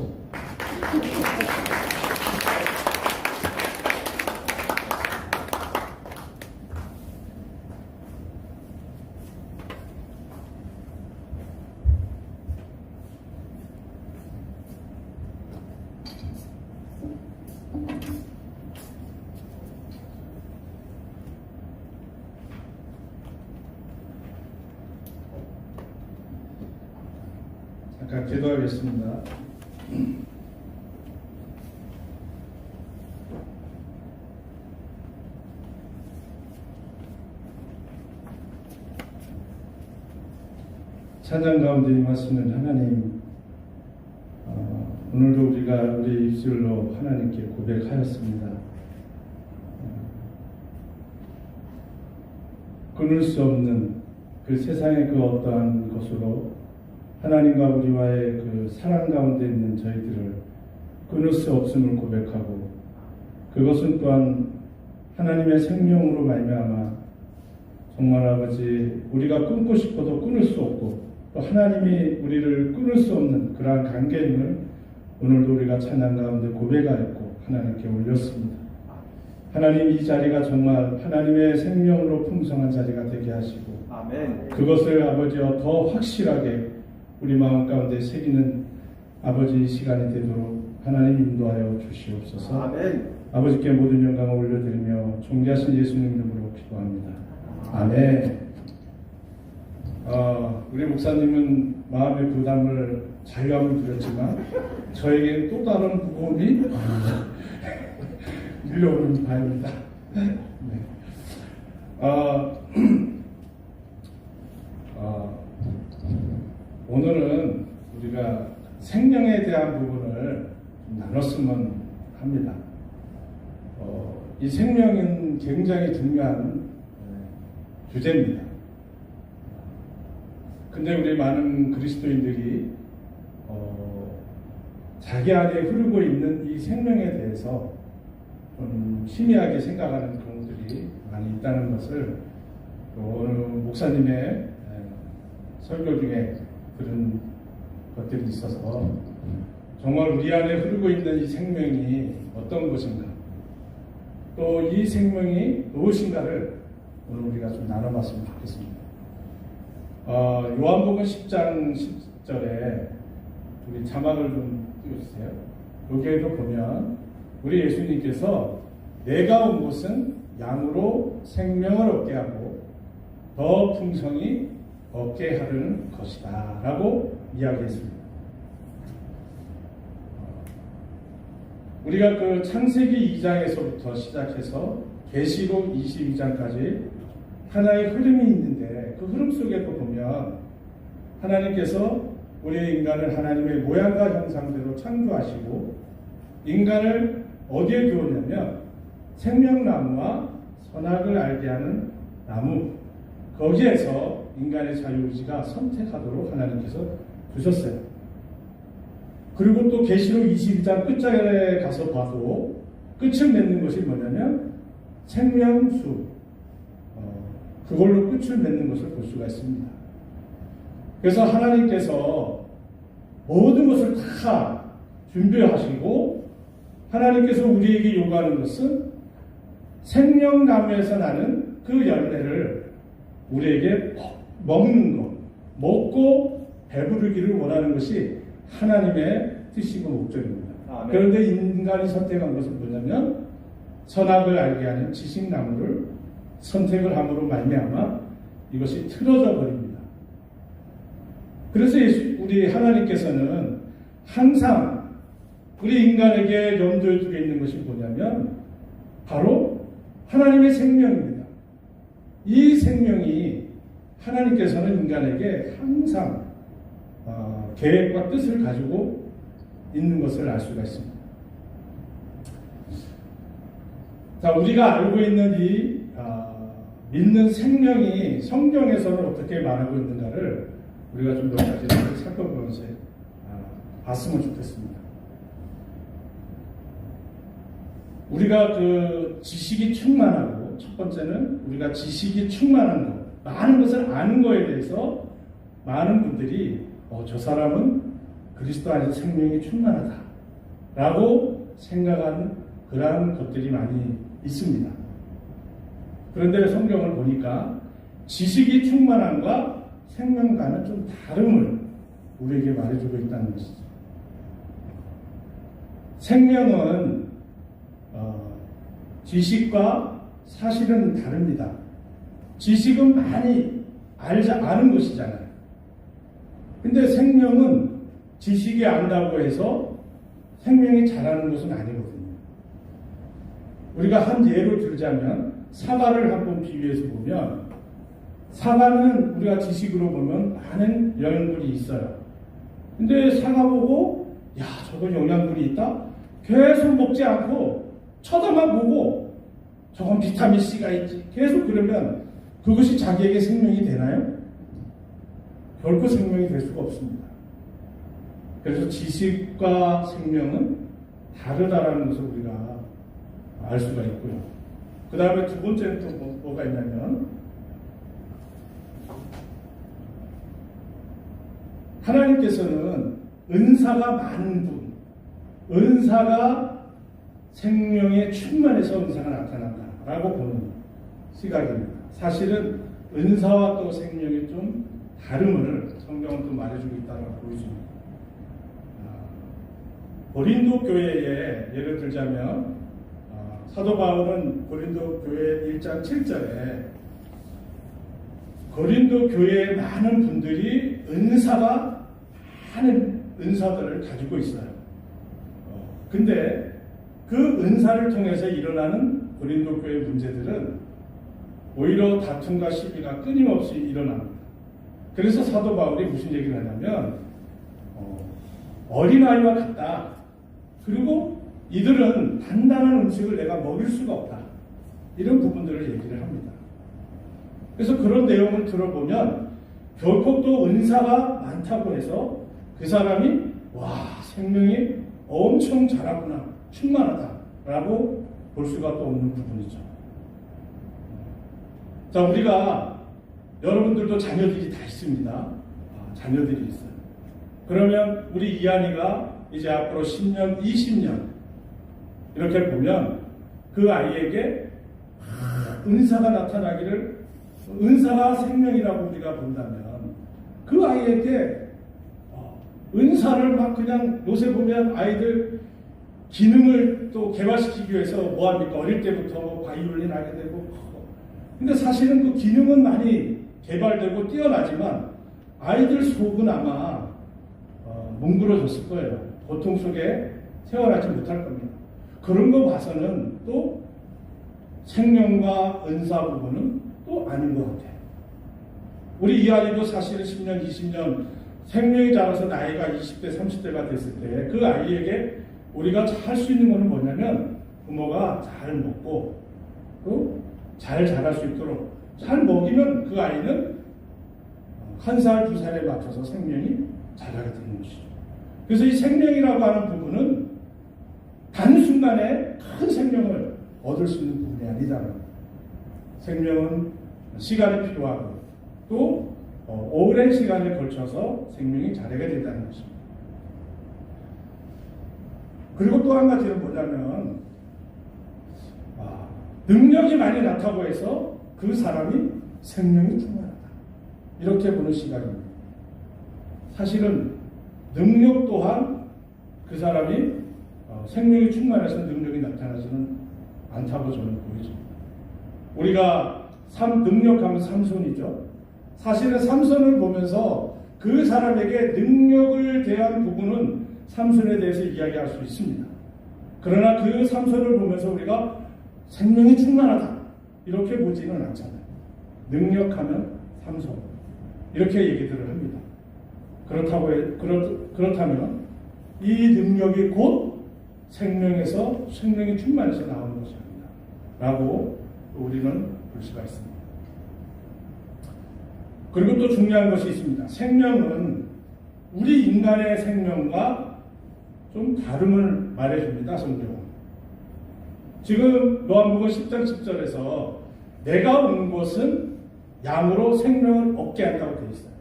잠깐 기도하겠습니다. 찬양 가운데 임하시는 하나님, 오늘도 우리가 우리 입술로 하나님께 고백하였습니다. 끊을 수 없는 그 세상의 그 어떠한 것으로 하나님과 우리와의 그 사랑 가운데 있는 저희들을 끊을 수 없음을 고백하고, 그것은 또한 하나님의 생명으로 말미암아 정말 아버지 우리가 끊고 싶어도 끊을 수 없고, 또 하나님이 우리를 끊을 수 없는 그러한 관계임을 오늘도 우리가 찬양 가운데 고백하였고 하나님께 올렸습니다. 하나님, 이 자리가 정말 하나님의 생명으로 풍성한 자리가 되게 하시고, 아멘. 그것을 아버지와 더 확실하게 우리 마음 가운데 새기는 아버지 이 시간이 되도록 하나님 인도하여 주시옵소서. 아멘. 아버지께 모든 영광을 올려드리며 존귀하신 예수님 이름으로 기도합니다. 아멘. 우리 목사님은 마음의 부담을 자유함을 드렸지만 저에게 또 다른 무거움이 밀려오는 바입니다. 네. 오늘은 우리가 생명에 대한 부분을 좀 나눴으면 합니다. 이 생명은 굉장히 중요한 주제입니다. 근데 우리 많은 그리스도인들이 자기 안에 흐르고 있는 이 생명에 대해서 좀 희미하게 생각하는 경우들이 많이 있다는 것을 어느 목사님의 설교 중에 들은 것들이 있어서, 정말 우리 안에 흐르고 있는 이 생명이 어떤 것인가, 또 이 생명이 무엇인가를 오늘 우리가 좀 나눠봤으면 좋겠습니다. 요한복음 10장 10절에 우리 자막을 좀 띄워주세요. 여기에도 보면 우리 예수님께서 내가 온 것은 양으로 생명을 얻게 하고 더 풍성히 얻게 하려는 것이다 라고 이야기했습니다. 우리가 그 창세기 2장에서부터 시작해서 계시록 22장까지 하나의 흐름이 있는데, 그 흐름 속에 또 보면 하나님께서 우리 인간을 하나님의 모양과 형상대로 창조하시고 인간을 어디에 두었냐면 생명나무와 선악을 알게 하는 나무, 거기에서 인간의 자유의지가 선택하도록 하나님께서 두셨어요. 그리고 또 계시록 22장 끝자리에 가서 봐도 끝을 맺는 것이 뭐냐면 생명수, 그걸로 끝을 맺는 것을 볼 수가 있습니다. 그래서 하나님께서 모든 것을 다 준비하시고 하나님께서 우리에게 요구하는 것은 생명나무에서 나는 그 열매를 우리에게 먹는 것, 먹고 배부르기를 원하는 것이 하나님의 뜻이고 목적입니다. 그런데 인간이 선택한 것은 뭐냐면 선악을 알게 하는 지식나무를 선택을 함으로 말미암아 이것이 틀어져 버립니다. 그래서 우리 하나님께서는 항상 우리 인간에게 염두에 두고 있는 것이 뭐냐면 바로 하나님의 생명입니다. 이 생명이 하나님께서는 인간에게 항상 계획과 뜻을 가지고 있는 것을 알 수가 있습니다. 자, 우리가 알고 있는 이 믿는 생명이 성경에서는 어떻게 말하고 있는가를 우리가 좀 몇 가지를 살펴보면서 봤으면 좋겠습니다. 우리가 그 지식이 충만하고, 첫 번째는 우리가 지식이 충만한 것, 많은 것을 아는 것에 대해서 많은 분들이 저 사람은 그리스도 안에서 생명이 충만하다 라고 생각하는 그러한 것들이 많이 있습니다. 그런데 성경을 보니까 지식이 충만함과 생명과는 좀 다름을 우리에게 말해주고 있다는 것이죠. 생명은 지식과 사실은 다릅니다. 지식은 많이 아는 것이잖아요. 근데 생명은 지식이 안다고 해서 생명이 자라는 것은 아니거든요. 우리가 한 예로 들자면 사과를 한번 비유해서 보면 사과는 우리가 지식으로 보면 많은 영양분이 있어요. 근데 사과 보고 야 저거 영양분이 있다? 계속 먹지 않고 쳐다만 보고 저건 비타민C가 있지 계속 그러면 그것이 자기에게 생명이 되나요? 결코 생명이 될 수가 없습니다. 그래서 지식과 생명은 다르다라는 것을 우리가 알 수가 있고요. 그 다음에 두 번째는 또 뭐가 있냐면 하나님께서는 은사가 많은 분, 은사가 생명에 충만해서 은사가 나타난다라고 보는 시각입니다. 사실은 은사와 또 생명이 좀 다름을 성경은 또 말해주고 있다고 보여줍니다. 고린도 교회에 예를 들자면 사도 바울은 고린도 교회 1장 7절에 고린도 교회의 많은 분들이 은사가 많은 은사들을 가지고 있어요. 근데 그 은사를 통해서 일어나는 고린도 교회 문제들은 오히려 다툼과 시비가 끊임없이 일어납니다. 그래서 사도 바울이 무슨 얘기를 하냐면 어린아이와 같다. 그리고 이들은 단단한 음식을 내가 먹일 수가 없다. 이런 부분들을 얘기를 합니다. 그래서 그런 내용을 들어보면 결코 또 은사가 많다고 해서 그 사람이 와 생명이 엄청 자랐구나 충만하다라고 볼 수가 또 없는 부분이죠. 자 우리가 여러분들도 자녀들이 다 있습니다. 자녀들이 있어요. 그러면 우리 이한이가 이제 앞으로 10년, 20년 이렇게 보면 그 아이에게 은사가 나타나기를 은사가 생명이라고 우리가 본다면 그 아이에게 은사를 막 그냥 요새 보면 아이들 기능을 또 개발시키기 위해서 뭐합니까? 어릴 때부터 뭐 바이올린 하게 되고 근데 사실은 그 기능은 많이 개발되고 뛰어나지만 아이들 속은 아마 뭉그러졌을 거예요. 고통 속에 생활하지 못할 겁니다. 그런 거 봐서는 또 생명과 은사 부분은 또 아닌 것 같아요. 우리 이아이도 사실은 10년, 20년 생명이 자라서 나이가 20대, 30대가 됐을 때 그 아이에게 우리가 할 수 있는 것은 뭐냐면 부모가 잘 먹고 또 잘 자랄 수 있도록 잘 먹이면 그 아이는 1살, 2살에 맞춰서 생명이 자라게 되는 것이죠. 그래서 이 생명이라고 하는 부분은 단순간에 큰 생명을 얻을 수 있는 부분이 아니다는 거예요. 생명은 시간이 필요하고 또 오랜 시간에 걸쳐서 생명이 자라게 된다는 것입니다. 그리고 또 한 가지는 뭐냐면 능력이 많이 나타고 해서 그 사람이 생명이 충만하다. 이렇게 보는 시각입니다. 사실은 능력 또한 그 사람이 생명이 충만해서 능력이 나타나지는 않다고 저는 보여집니다. 우리가 능력하면 삼손이죠. 사실은 삼손을 보면서 그 사람에게 능력을 대한 부분은 삼손에 대해서 이야기할 수 있습니다. 그러나 그 삼손을 보면서 우리가 생명이 충만하다 이렇게 보지는 않잖아요. 능력하면 삼손 이렇게 얘기들을 합니다. 그렇다면 이 능력이 곧 생명에서 생명이 충만해서 나오는 것이 아니다 라고 우리는 볼 수가 있습니다. 그리고 또 중요한 것이 있습니다. 생명은 우리 인간의 생명과 좀 다름을 말해줍니다. 성경은. 지금 요한복음 10장 10절에서 내가 온 것은 양으로 생명을 얻게 한다고 되어 있어요.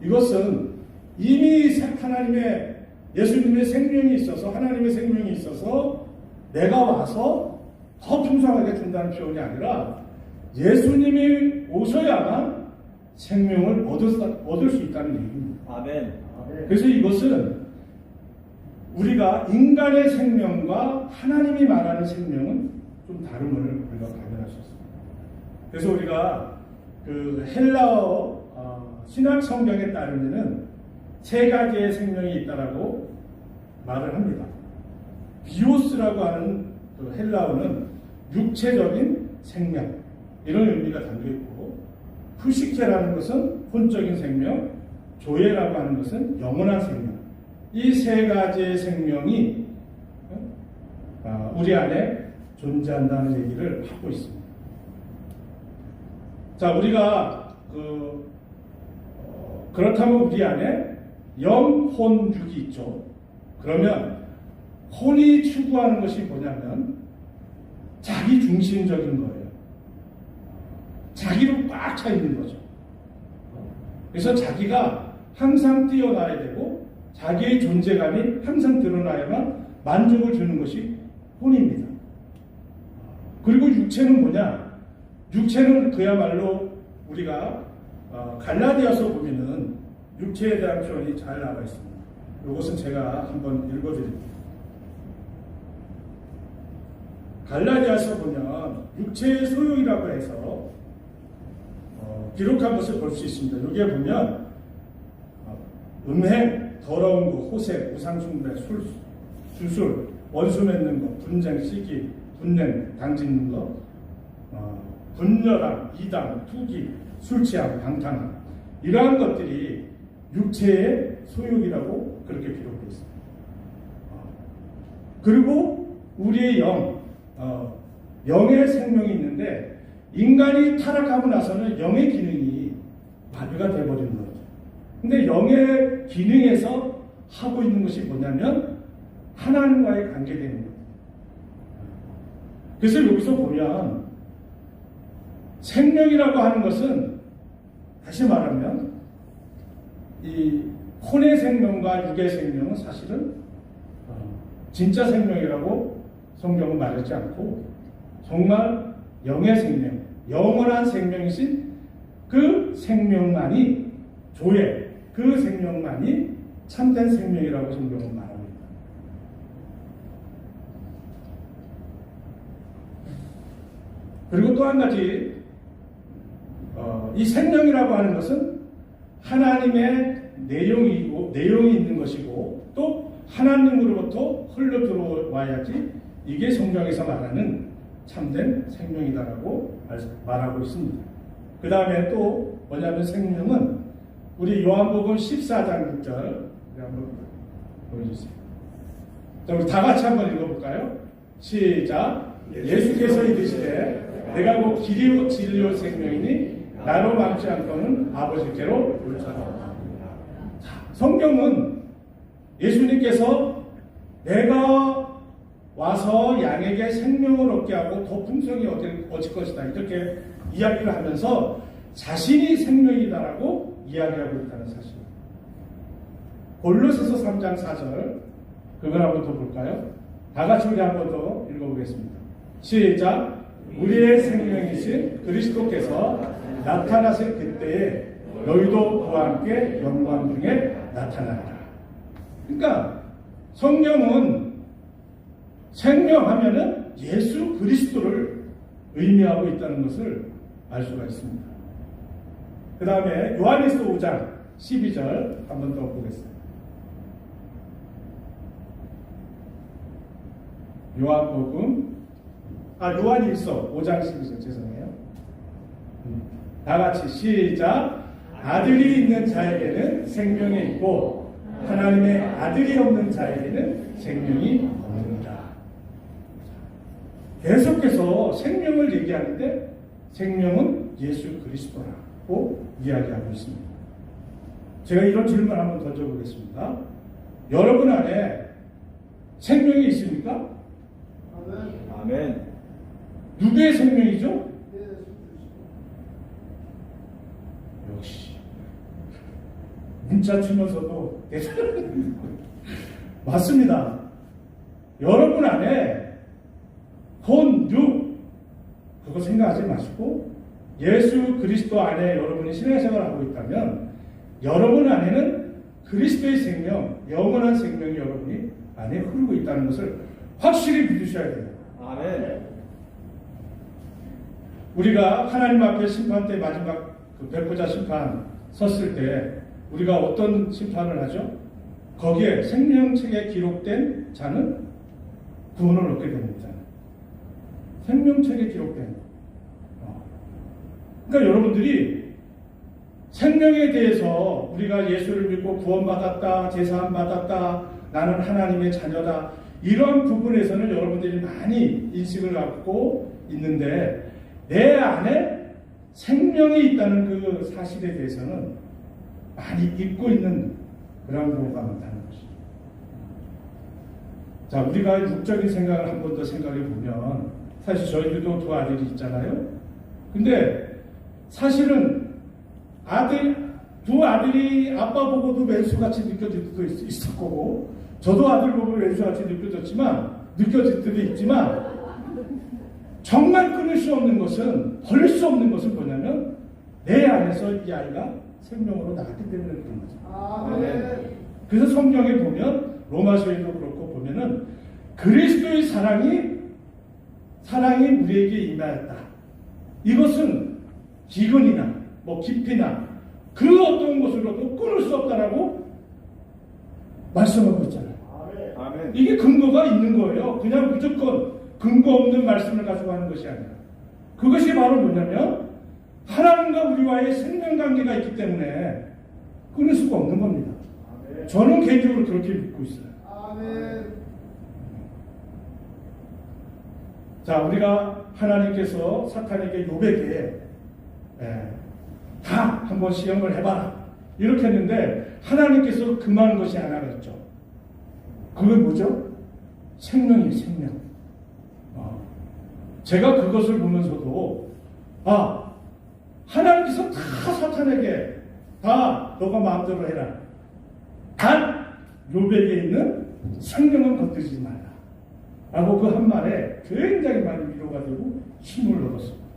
이것은 이미 하나님의 예수님의 생명이 있어서 하나님의 생명이 있어서 내가 와서 더 풍성하게 준다는 표현이 아니라 예수님이 오셔야만 생명을 얻을 수 있다는 얘기입니다. 아멘. 그래서 이것은 우리가 인간의 생명과 하나님이 말하는 생명은 좀 다름을 우리가 발견할 수 있습니다. 그래서 우리가 그 헬라어 신약 성경에 따르면은 세 가지의 생명이 있다라고 말을 합니다. 비오스라고 하는 그 헬라어는 육체적인 생명 이런 의미가 담겨 있고 푸시케라는 것은 혼적인 생명, 조예라고 하는 것은 영원한 생명. 이 세 가지의 생명이 우리 안에 존재한다는 얘기를 하고 있습니다. 자, 우리가 그렇다면 우리 안에 영, 혼, 육이 있죠. 그러면 혼이 추구하는 것이 뭐냐면 자기 중심적인 거예요. 자기로 꽉 차 있는 거죠. 그래서 자기가 항상 뛰어나야 되고 자기의 존재감이 항상 드러나야만 만족을 주는 것이 혼입니다. 그리고 육체는 뭐냐? 육체는 그야말로 우리가 갈라디아서 보면은 육체에 대한 표현이 잘 나와 있습니다. 이것은 제가 한번 읽어드릴게요. 갈라디아서 보면 육체의 소욕이라고 해서 기록한 것을 볼 수 있습니다. 여기에 보면 음행, 더러운 것, 호색, 우상숭배, 주술, 원수 맺는 것, 분쟁, 시기, 분냄, 당짓는 것, 분열함, 이당, 투기, 술 취함, 방탕함, 이러한 것들이 육체의 소욕이라고 그렇게 기록되어 있습니다. 그리고 우리의 영의 생명이 있는데 인간이 타락하고 나서는 영의 기능이 마비가 되어버리는 거죠. 근데 영의 기능에서 하고 있는 것이 뭐냐면 하나님과의 관계되는 거예요. 그래서 여기서 보면 생명이라고 하는 것은 다시 말하면 이 혼의 생명과 육의 생명은 사실은 진짜 생명이라고 성경은 말하지 않고 정말 영의 생명, 영원한 생명이신 그 생명만이 조예, 그 생명만이 참된 생명이라고 성경은 말합니다. 그리고 또 한 가지 이 생명이라고 하는 것은 하나님의 내용이 있는 것이고 또 하나님으로부터 흘러 들어와야지 이게 성경에서 말하는 참된 생명이다라고 말하고 있습니다. 그 다음에 또 뭐냐면 생명은 우리 요한복음 14장 6절 한번 보여주세요. 자, 우리 다 같이 한번 읽어볼까요? 시작. 예수께서 이르시되 내가 곧 길이요 진리요 생명이니 나로 막지 않고는 아버지께로 올 자가 없다. 성경은 예수님께서 내가 와서 양에게 생명을 얻게 하고 더 풍성히 얻을 것이다 이렇게 이야기를 하면서 자신이 생명이다라고 이야기하고 있다는 사실입니다. 골로새서 3장 4절 그걸 한번 더 볼까요? 다 같이 우리 한번 더 읽어보겠습니다. 시작. 우리의 생명이신 그리스도께서 나타나실 그때에 너희도 그와 함께 영광 중에 나타나리라. 그러니까 성경은 생명하면은 예수 그리스도를 의미하고 있다는 것을 알 수가 있습니다. 그 다음에 요한일서 5장 12절 한번 더 보겠습니다. 요한일서 5장 12절 죄송해요. 다 같이 시작. 아들이 있는 자에게는 생명이 있고 하나님의 아들이 없는 자에게는 생명이 없느니라. 계속해서 생명을 얘기하는데 생명은 예수 그리스도라고 이야기하고 있습니다. 제가 이런 질문 한번 던져보겠습니다. 여러분 안에 생명이 있습니까? 아멘. 누구의 생명이죠? 역시 문자 치면서도 맞습니다. 여러분 안에 혼, 육 그거 생각하지 마시고 예수 그리스도 안에 여러분이 신앙생활을 하고 있다면 여러분 안에는 그리스도의 생명, 영원한 생명이 여러분이 안에 흐르고 있다는 것을 확실히 믿으셔야 돼요. 아멘. 우리가 하나님 앞에 심판 때 마지막 그 백보자 심판 섰을 때 우리가 어떤 심판을 하죠? 거기에 생명책에 기록된 자는 구원을 얻게 됩니다. 생명책에 기록된. 그러니까 여러분들이 생명에 대해서 우리가 예수를 믿고 구원받았다, 제사함 받았다, 나는 하나님의 자녀다, 이런 부분에서는 여러분들이 많이 인식을 갖고 있는데 내 안에 생명이 있다는 그 사실에 대해서는 많이 잊고 있는 그런 경우가 많다는 것이죠. 자, 우리가 육적인 생각을 한 번 더 생각해 보면 사실 저희들도 두 아들이 있잖아요. 근데 사실은 두 아들이 아빠 보고도 왼수같이 느껴질 때도 있을 거고, 저도 아들 보고 왼수같이 느껴질 때도 있지만, 정말 끊을 수 없는 것은, 버릴 수 없는 것은 뭐냐면, 내 안에서 이 아이가 생명으로 나왔기 때문에 그런 거죠. 그래서 성경에 보면, 로마서에도 그렇고 보면은, 그리스도의 사랑이 우리에게 임하였다. 이것은 기근이나 깊이나 그 어떤 것으로도 끊을 수 없다라고 말씀하고 있잖아요. 아멘. 이게 근거가 있는 거예요. 그냥 무조건 근거 없는 말씀을 가지고 하는 것이 아니라, 그것이 바로 뭐냐면 하나님과 우리와의 생명관계가 있기 때문에 끊을 수가 없는 겁니다. 저는 개인적으로 그렇게 믿고 있어요. 자, 우리가 하나님께서 사탄에게 욥에게 다 한번 시험을 해봐라 이렇게 했는데, 하나님께서 금한 것이 하나가 있죠. 그건 뭐죠? 생명이에요. 생명. 제가 그것을 보면서도 하나님께서 다 사탄에게 다 너가 마음대로 해라, 단 욥에게 있는 생명은 건드리지 말라 라고 그 한 말에 굉장히 많이 위로가 되고 힘을 얻었습니다.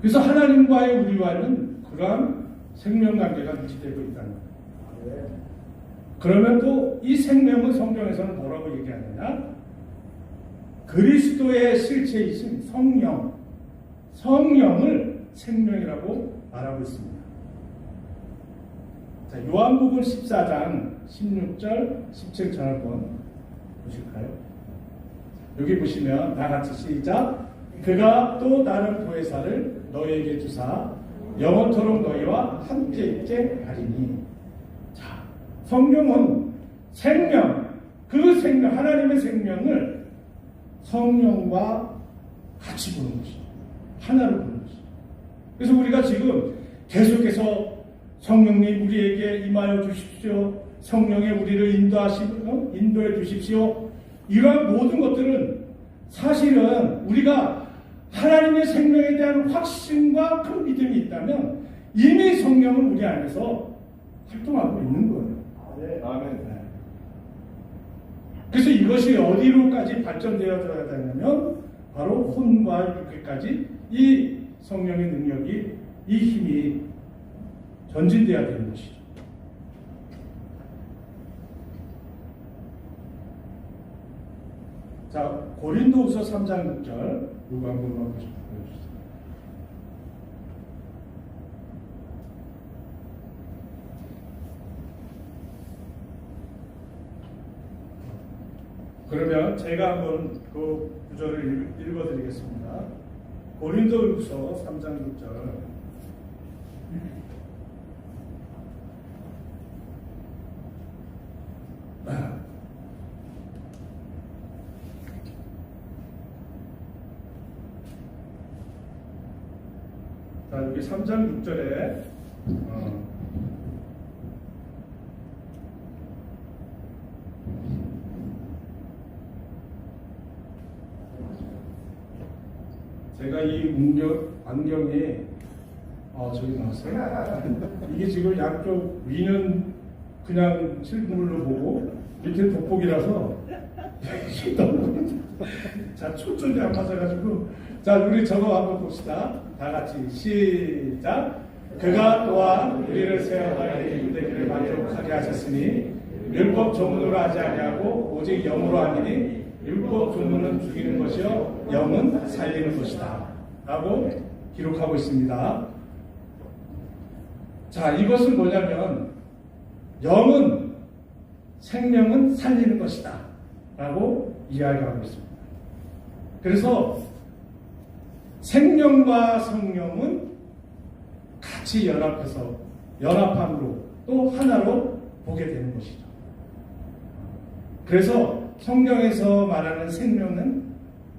그래서 하나님과의 우리와는 그러한 생명관계가 유지되고 있다는 거예요. 그러면 또 이 생명은 성경에서는 뭐라고 얘기하느냐? 그리스도의 실체이신 성령을 생명이라고 말하고 있습니다. 자, 요한복음 14장 16절 17절 한번 보실까요? 여기 보시면 다 같이 시작. 그가 또 다른 보혜사를 너희에게 주사 영원토록 너희와 함께 있게 하리니. 자, 성령은 생명, 그 생명, 하나님의 생명을 성령과 같이 보는 것이죠. 하나로 보는 것이죠. 그래서 우리가 지금 계속해서 성령님 우리에게 임하여 주십시오, 성령의 우리를 인도해 주십시오, 이러한 모든 것들은 사실은 우리가 하나님의 생명에 대한 확신과 큰 믿음이 있다면 이미 성령은 우리 안에서 활동하고 있는 거예요. 아멘. 그래서 이것이 어디로까지 발전되어져야 되냐면 바로 혼과 육에까지 이 성령의 능력이, 이 힘이 전진되어야 되는 것이죠. 자, 고린도후서 3장 6절 이거 한 번만 보여주세요. 그러면 제가 한번 그 구절을 읽어드리겠습니다. 고린도후서 3장 6절. 자, 여기 3장 6절에 제가 이 안경이 저기 나왔어요. 이게 지금 양쪽 위는 그냥 실물로 보고 밑에 돋보기라서 자, 초점이 안 맞아가지고. 자, 우리 저거 한번 봅시다. 다 같이 시작. 그가 또한 우리를 세워가야 유대인을 만족하게 하셨으니 율법 조문으로 하지 아니하고 오직 영으로 하니니 율법 조문은 죽이는 것이요 영은 살리는 것이다 라고 기록하고 있습니다. 자, 이것은 뭐냐면 영은 생명은 살리는 것이다 라고 이야기하고 있습니다. 그래서 생명과 성령은 같이 연합해서 연합함으로 또 하나로 보게 되는 것이죠. 그래서 성경에서 말하는 생명은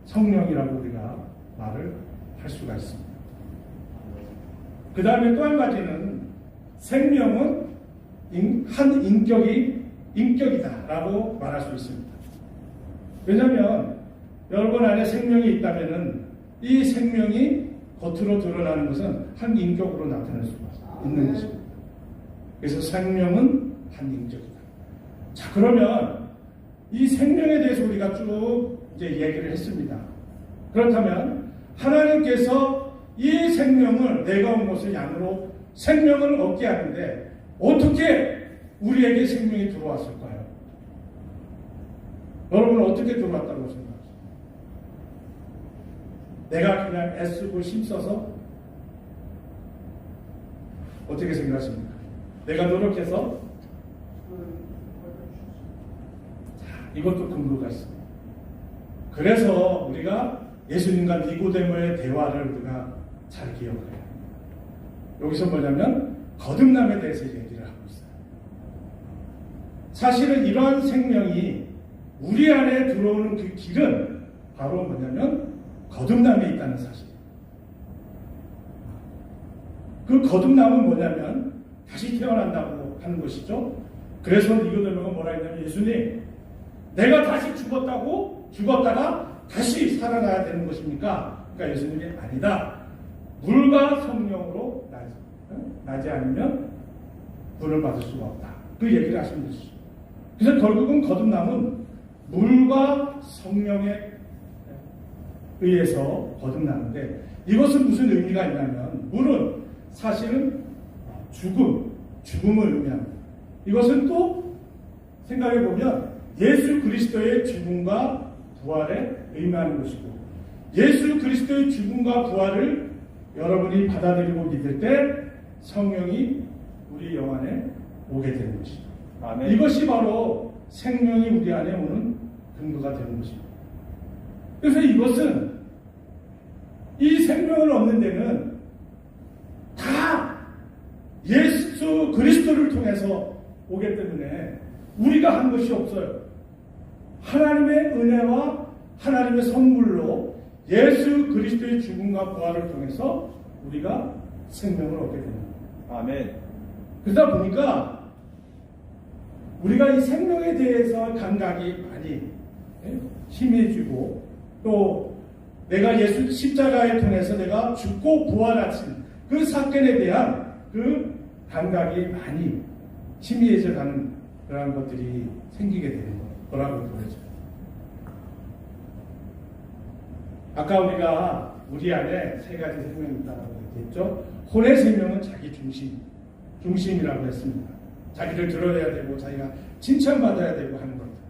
성령이라고 우리가 말을 할 수가 있습니다. 그 다음에 또 한 가지는 생명은 한 인격이다라고 말할 수 있습니다. 왜냐하면 여러분 안에 생명이 있다면은 이 생명이 겉으로 드러나는 것은 한 인격으로 나타날 수가 있는 것입니다. 그래서 생명은 한 인격이다. 자, 그러면 이 생명에 대해서 우리가 쭉 이제 얘기를 했습니다. 그렇다면 하나님께서 이 생명을 내가 온 것을 양으로 생명을 얻게 하는데 어떻게 우리에게 생명이 들어왔을까요? 여러분은 어떻게 들어왔다고 생각하세요? 내가 그냥 애쓰고 힘써서 어떻게 생각하십니까? 내가 노력해서 이것도 근거가 있습니다. 그래서 우리가 예수님과 니고데모의 대화를 우리가 잘 기억해요. 여기서 뭐냐면 거듭남에 대해서 얘기를 하고 있어요. 사실은 이러한 생명이 우리 안에 들어오는 그 길은 바로 뭐냐면 거듭남에 있다는 사실이에요. 그 거듭남은 뭐냐면 다시 태어난다고 하는 것이죠. 그래서 니고데모가 뭐라 했냐면 예수님, 내가 다시 죽었다가 다시 살아나야 되는 것입니까? 그러니까 예수님이 아니다. 물과 성령으로 나지 않으면 구원을 받을 수가 없다. 그 얘기를 하시는 것이죠. 그래서 결국은 거듭남은 물과 성령에 의해서 거듭나는데 이것은 무슨 의미가 있냐면 물은 사실은 죽음을 의미합니다. 이것은 또 생각해보면 예수 그리스도의 죽음과 부활에 의미하는 것이고 예수 그리스도의 죽음과 부활을 여러분이 받아들이고 믿을 때 성령이 우리 영 안에 오게 되는 것이죠. 아멘. 이것이 바로 생명이 우리 안에 오는 근거가 되는 것입니다. 그래서 이것은 이 생명을 얻는 데는 다 예수 그리스도를 통해서 오기 때문에 우리가 한 것이 없어요. 하나님의 은혜와 하나님의 선물로 예수 그리스도의 죽음과 부활을 통해서 우리가 생명을 얻게 됩니다. 아멘. 그러다 보니까 우리가 이 생명에 대해서 감각이 많이 희미해지고 또 내가 예수 십자가에 통해서 내가 죽고 부활하신 그 사건에 대한 그 감각이 많이 희미해져 가는 그런 것들이 생기게 되는 거라고 보여져요. 아까 우리가 우리 안에 세 가지 생명이 있다고 얘기했죠. 혼의 생명은 자기 중심이라고 했습니다. 자기를 들어야 되고 자기가 칭찬받아야 되고 하는 겁니다.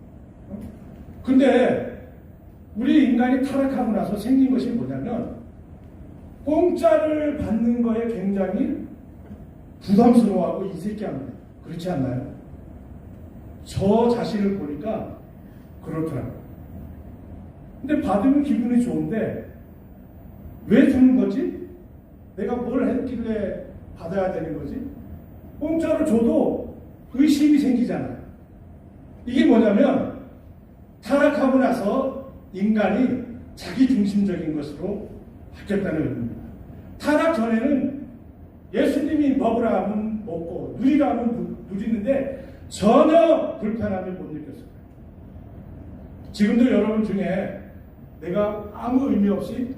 근데 우리 인간이 타락하고 나서 생긴 것이 뭐냐면 공짜를 받는 거에 굉장히 부담스러워하고 인색해합니다. 그렇지 않나요? 저 자신을 보니까 그렇더라고요. 근데 받으면 기분이 좋은데 왜 주는 거지? 내가 뭘 했길래 받아야 되는 거지? 공짜로 줘도 의심이 생기잖아요. 이게 뭐냐면 타락하고 나서 인간이 자기 중심적인 것으로 바뀌었다는 의미입니다. 타락 전에는 예수님이 먹으라 하면 먹고 누리라 하면 누리는데 전혀 불편함을 못 느꼈어요. 지금도 여러분 중에 내가 아무 의미 없이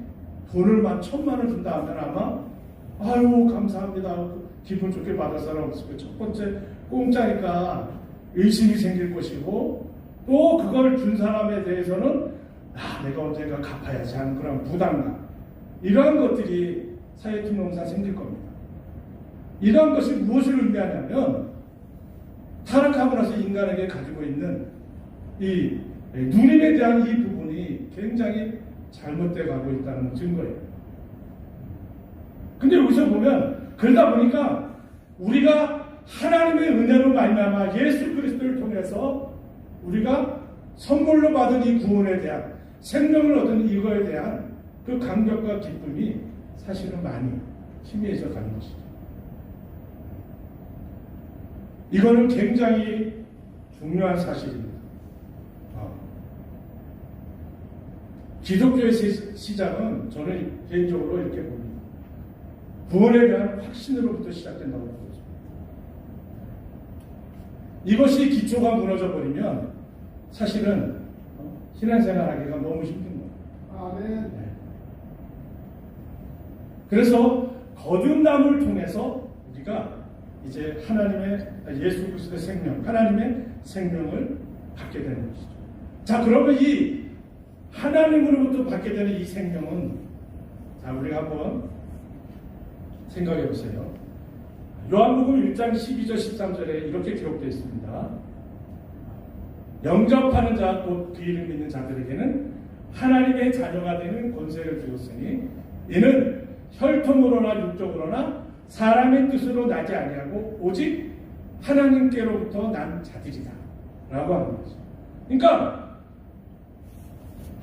돈을 1,000만 원 준다 하면 아마 아유 감사합니다 기분 좋게 받을 사람 없을 거예요. 첫 번째 공짜니까 의심이 생길 것이고 또 그걸 준 사람에 대해서는 내가 언젠가 갚아야지 하는 그런 부담감 이러한 것들이 사회통념상 생길 겁니다. 이러한 것이 무엇을 의미하냐면 타락하고 나서 인간에게 가지고 있는 이 누림에 대한 이 부분이 굉장히 잘못되어 가고 있다는 증거예요. 근데 여기서 보면 그러다 보니까 우리가 하나님의 은혜로 말미암아 예수 그리스도를 통해서 우리가 선물로 받은 이 구원에 대한 생명을 얻은 이거에 대한 그 감격과 기쁨이 사실은 많이 희미해져 가는 것이죠. 이거는 굉장히 중요한 사실입니다. 기독교의 시작은 저는 개인적으로 이렇게 봅니다. 구원에 대한 확신으로부터 시작된다고 보죠. 이것이 기초가 무너져 버리면 사실은 신앙생활하기가 너무 힘든 거예요. 네. 그래서 거듭남을 통해서 우리가 이제 하나님의 예수 그리스도의 생명, 하나님의 생명을 받게 되는 것이죠. 자, 그러면 이 하나님으로부터 받게 되는 이 생명은, 자, 우리가 한번 생각해 보세요. 요한복음 1장 12절 13절에 이렇게 기록되어 있습니다. 영접하는 자, 곧 그 이름 믿는 자들에게는 하나님의 자녀가 되는 권세를 주었으니 이는 혈통으로나 육적으로나 사람의 뜻으로 나지 아니하고 오직 하나님께로부터 난 자들이다 라고 하는 거죠. 그러니까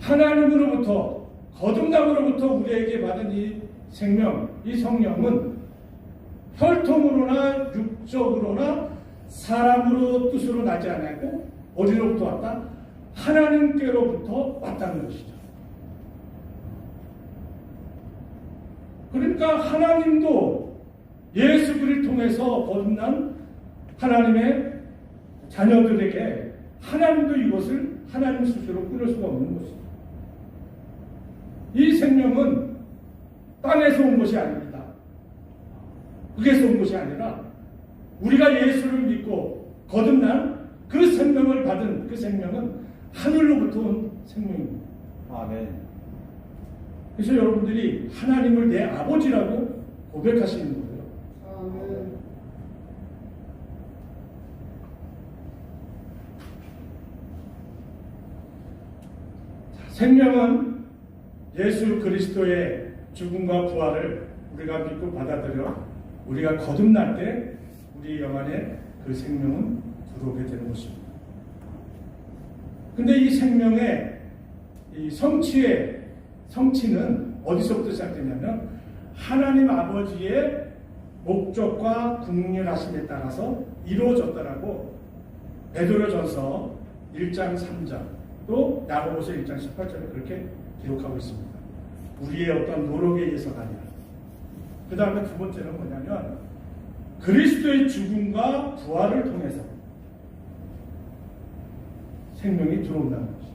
하나님으로부터, 거듭남으로부터 우리에게 받은 이 생명, 이 성령은 혈통으로나 육적으로나 사람으로 뜻으로 나지 않았고 어디로부터 왔다? 하나님께로부터 왔다는 것이죠. 그러니까 하나님도 예수 그리스도를 통해서 거듭난 하나님의 자녀들에게 하나님도 이것을 하나님 스스로 끊을 수가 없는 것이죠. 이 생명은 땅에서 온 것이 아닙니다. 흙에서 온 것이 아니라 우리가 예수를 믿고 거듭난 그 생명을 받은 그 생명은 하늘로부터 온 생명입니다. 아멘. 그래서 여러분들이 하나님을 내 아버지라고 고백하시는 거예요. 생명은 예수 그리스도의 죽음과 부활을 우리가 믿고 받아들여 우리가 거듭날 때 우리 영 안에 그 생명은 들어오게 되는 것입니다. 근데 이 생명의 이 성취는 어디서부터 시작되냐면 하나님 아버지의 목적과 긍휼하심에 따라서 이루어졌다라고 베드로전서 1장 3장 또 야고보서 1장 18절에 그렇게 기록하고 있습니다. 우리의 어떤 노력에 의해서가 아니라. 그 다음에 두 번째는 뭐냐면 그리스도의 죽음과 부활을 통해서 생명이 들어온다는 것이죠.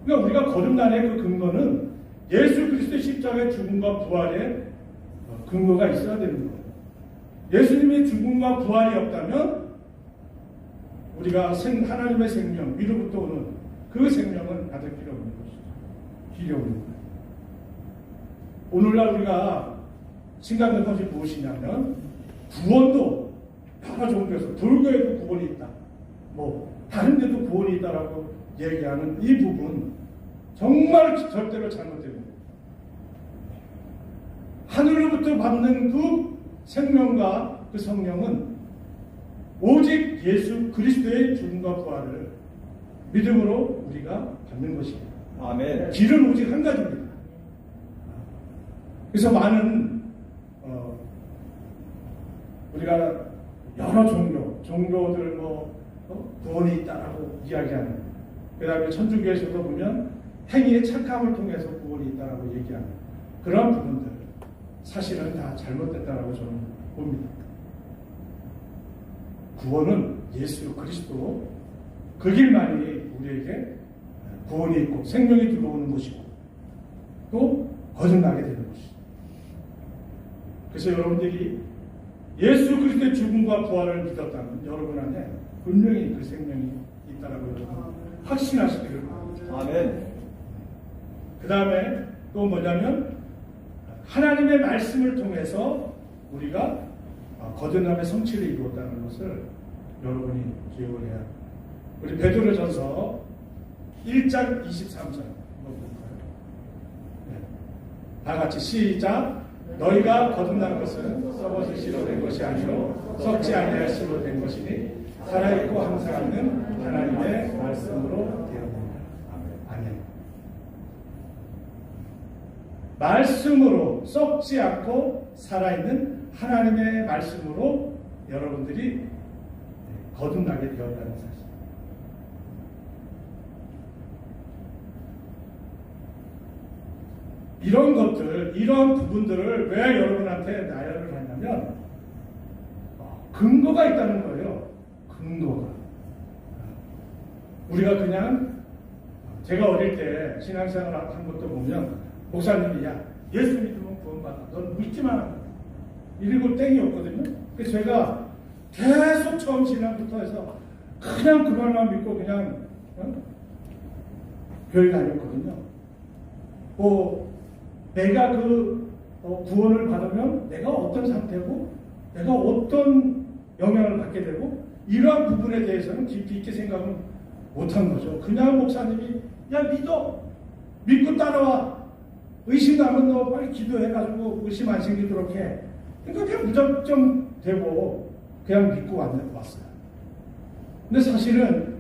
그러니까 우리가 거듭난의 그 근거는 예수 그리스도의 십자가의 죽음과 부활의 근거가 있어야 되는 거예요. 예수님의 죽음과 부활이 없다면 우리가 하나님의 생명, 위로부터 오는 그 생명은 받을 필요 없는 것이죠. 필요 없는 거예요. 오늘날 우리가 생각하는 것이 무엇이냐면 구원도 여러 종교에서 불교에도 구원이 있다. 다른 데도 구원이 있다라고 얘기하는 이 부분 정말 절대로 잘못된 거예요. 하늘로부터 받는 그 생명과 그 성령은 오직 예수 그리스도의 죽음과 부활을 믿음으로 우리가 받는 것입니다. 아멘. 길은 오직 한 가지입니다. 그래서 많은 우리가 여러 종교들 구원이 있다라고 이야기하는, 그 다음에 천주교에서도 보면 행위의 착함을 통해서 구원이 있다라고 얘기하는 그런 부분들 사실은 다 잘못됐다라고 저는 봅니다. 구원은 예수 그리스도 그 길만이 우리에게 구원이 있고 생명이 들어오는 것이고 또 거듭나게 되는 것이죠. 그래서 여러분들이 예수 그리스도의 죽음과 부활을 믿었다면 여러분 안에 분명히 그 생명이 있다라고 여러분 확신하시기를 바랍니다. 아멘. 그 다음에 또 뭐냐면 하나님의 말씀을 통해서 우리가 거듭남의 성취를 이루었다는 것을 여러분이 기억을 해야 합니다. 우리 베드로전서 1장 23절 볼까요? 네. 다 같이 시작. 너희가 거듭난 것은 썩어서 씨로 된 것이 아니요 썩지 아니할 씨로 된 것이니 살아있고 항상 있는 하나님의 말씀으로 되었느니라. 아멘. 말씀으로 썩지 않고 살아있는 하나님의 말씀으로 여러분들이 거듭나게 되었다는 사실. 이런 것들, 이런 부분들을 왜 여러분한테 나열을 하냐면 근거가 있다는 거예요. 근거가. 우리가 그냥 제가 어릴 때 신앙생활 한 것도 보면 목사님이 야 예수 믿으면 구원받아. 넌 믿기만 하면 이러고 땡이었거든요. 그래서 제가 계속 처음 신앙부터 해서 그냥 그것만 믿고 그냥 교회 다녔거든요. 내가 구원을 받으면 내가 어떤 상태고 내가 어떤 영향을 받게 되고 이러한 부분에 대해서는 깊이 있게 생각은 못한 거죠. 그냥 목사님이 야 믿고 따라와. 의심 나면 너 빨리 기도해가지고 의심 안 생기도록 해. 그러니까 그냥 무작정 되고 그냥 믿고 왔어요. 근데 사실은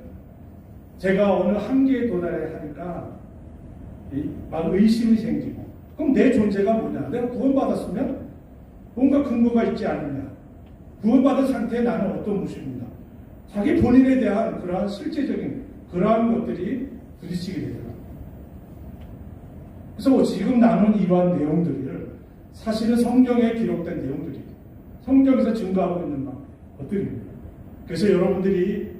제가 어느 한계에 도달해 하니까 막 의심이 생기고 그럼 내 존재가 뭐냐? 내가 구원받았으면 뭔가 근거가 있지 않느냐? 구원받은 상태에 나는 어떤 모습인가? 자기 본인에 대한 그러한 실제적인 그러한 것들이 부딪히게 되더라고요. 그래서 지금 나눈 이러한 내용들을 사실은 성경에 기록된 내용들이 성경에서 증거하고 있는 것들입니다. 그래서 여러분들이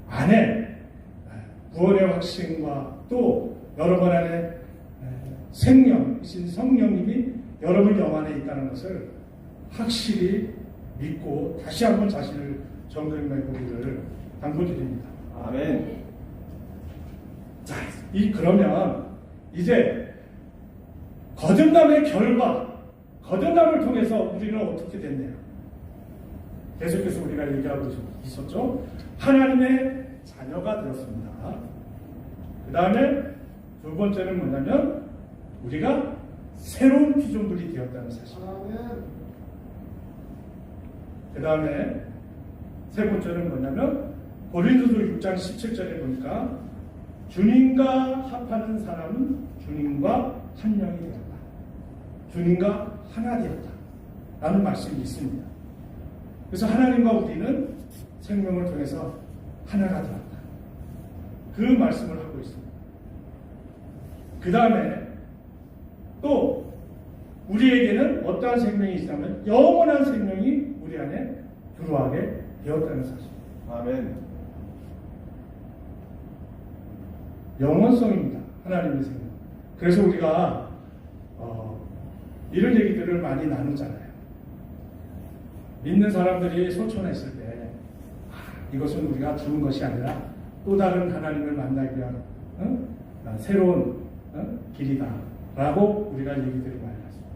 안에 구원의 확신과 또 여러분 안에 생명이신 성령님이 여러분 영 안에 있다는 것을 확실히 믿고 다시 한번 자신을 점검해 보기를 당부드립니다. 아멘. 자, 그러면 이제 거듭남의 결과, 거듭남을 통해서 우리는 어떻게 됐네요? 계속해서 우리가 얘기하고 있었죠. 하나님의 자녀가 되었습니다. 그 다음에 두 번째는 뭐냐면 우리가 새로운 피조물이 되었다는 사실. 그 다음에 세 번째는 뭐냐면 고린도서 6장 17절에 보니까 주님과 합하는 사람은 주님과 한 영이 되었다. 주님과 하나 되었다. 라는 말씀이 있습니다. 그래서 하나님과 우리는 생명을 통해서 하나가 되었다. 그 말씀을 하고 있습니다. 그 다음에 또 우리에게는 어떠한 생명이 있다면 영원한 생명이 우리 안에 들어가게 되었다는 사실. 아멘. 영원성입니다. 하나님의 생명. 그래서 우리가 이런 얘기들을 많이 나누잖아요. 믿는 사람들이 소천했을 때 이것은 우리가 죽은 것이 아니라 또 다른 하나님을 만나기 위한 새로운 길이다 라고 우리가 얘기들을 많이 했습니다.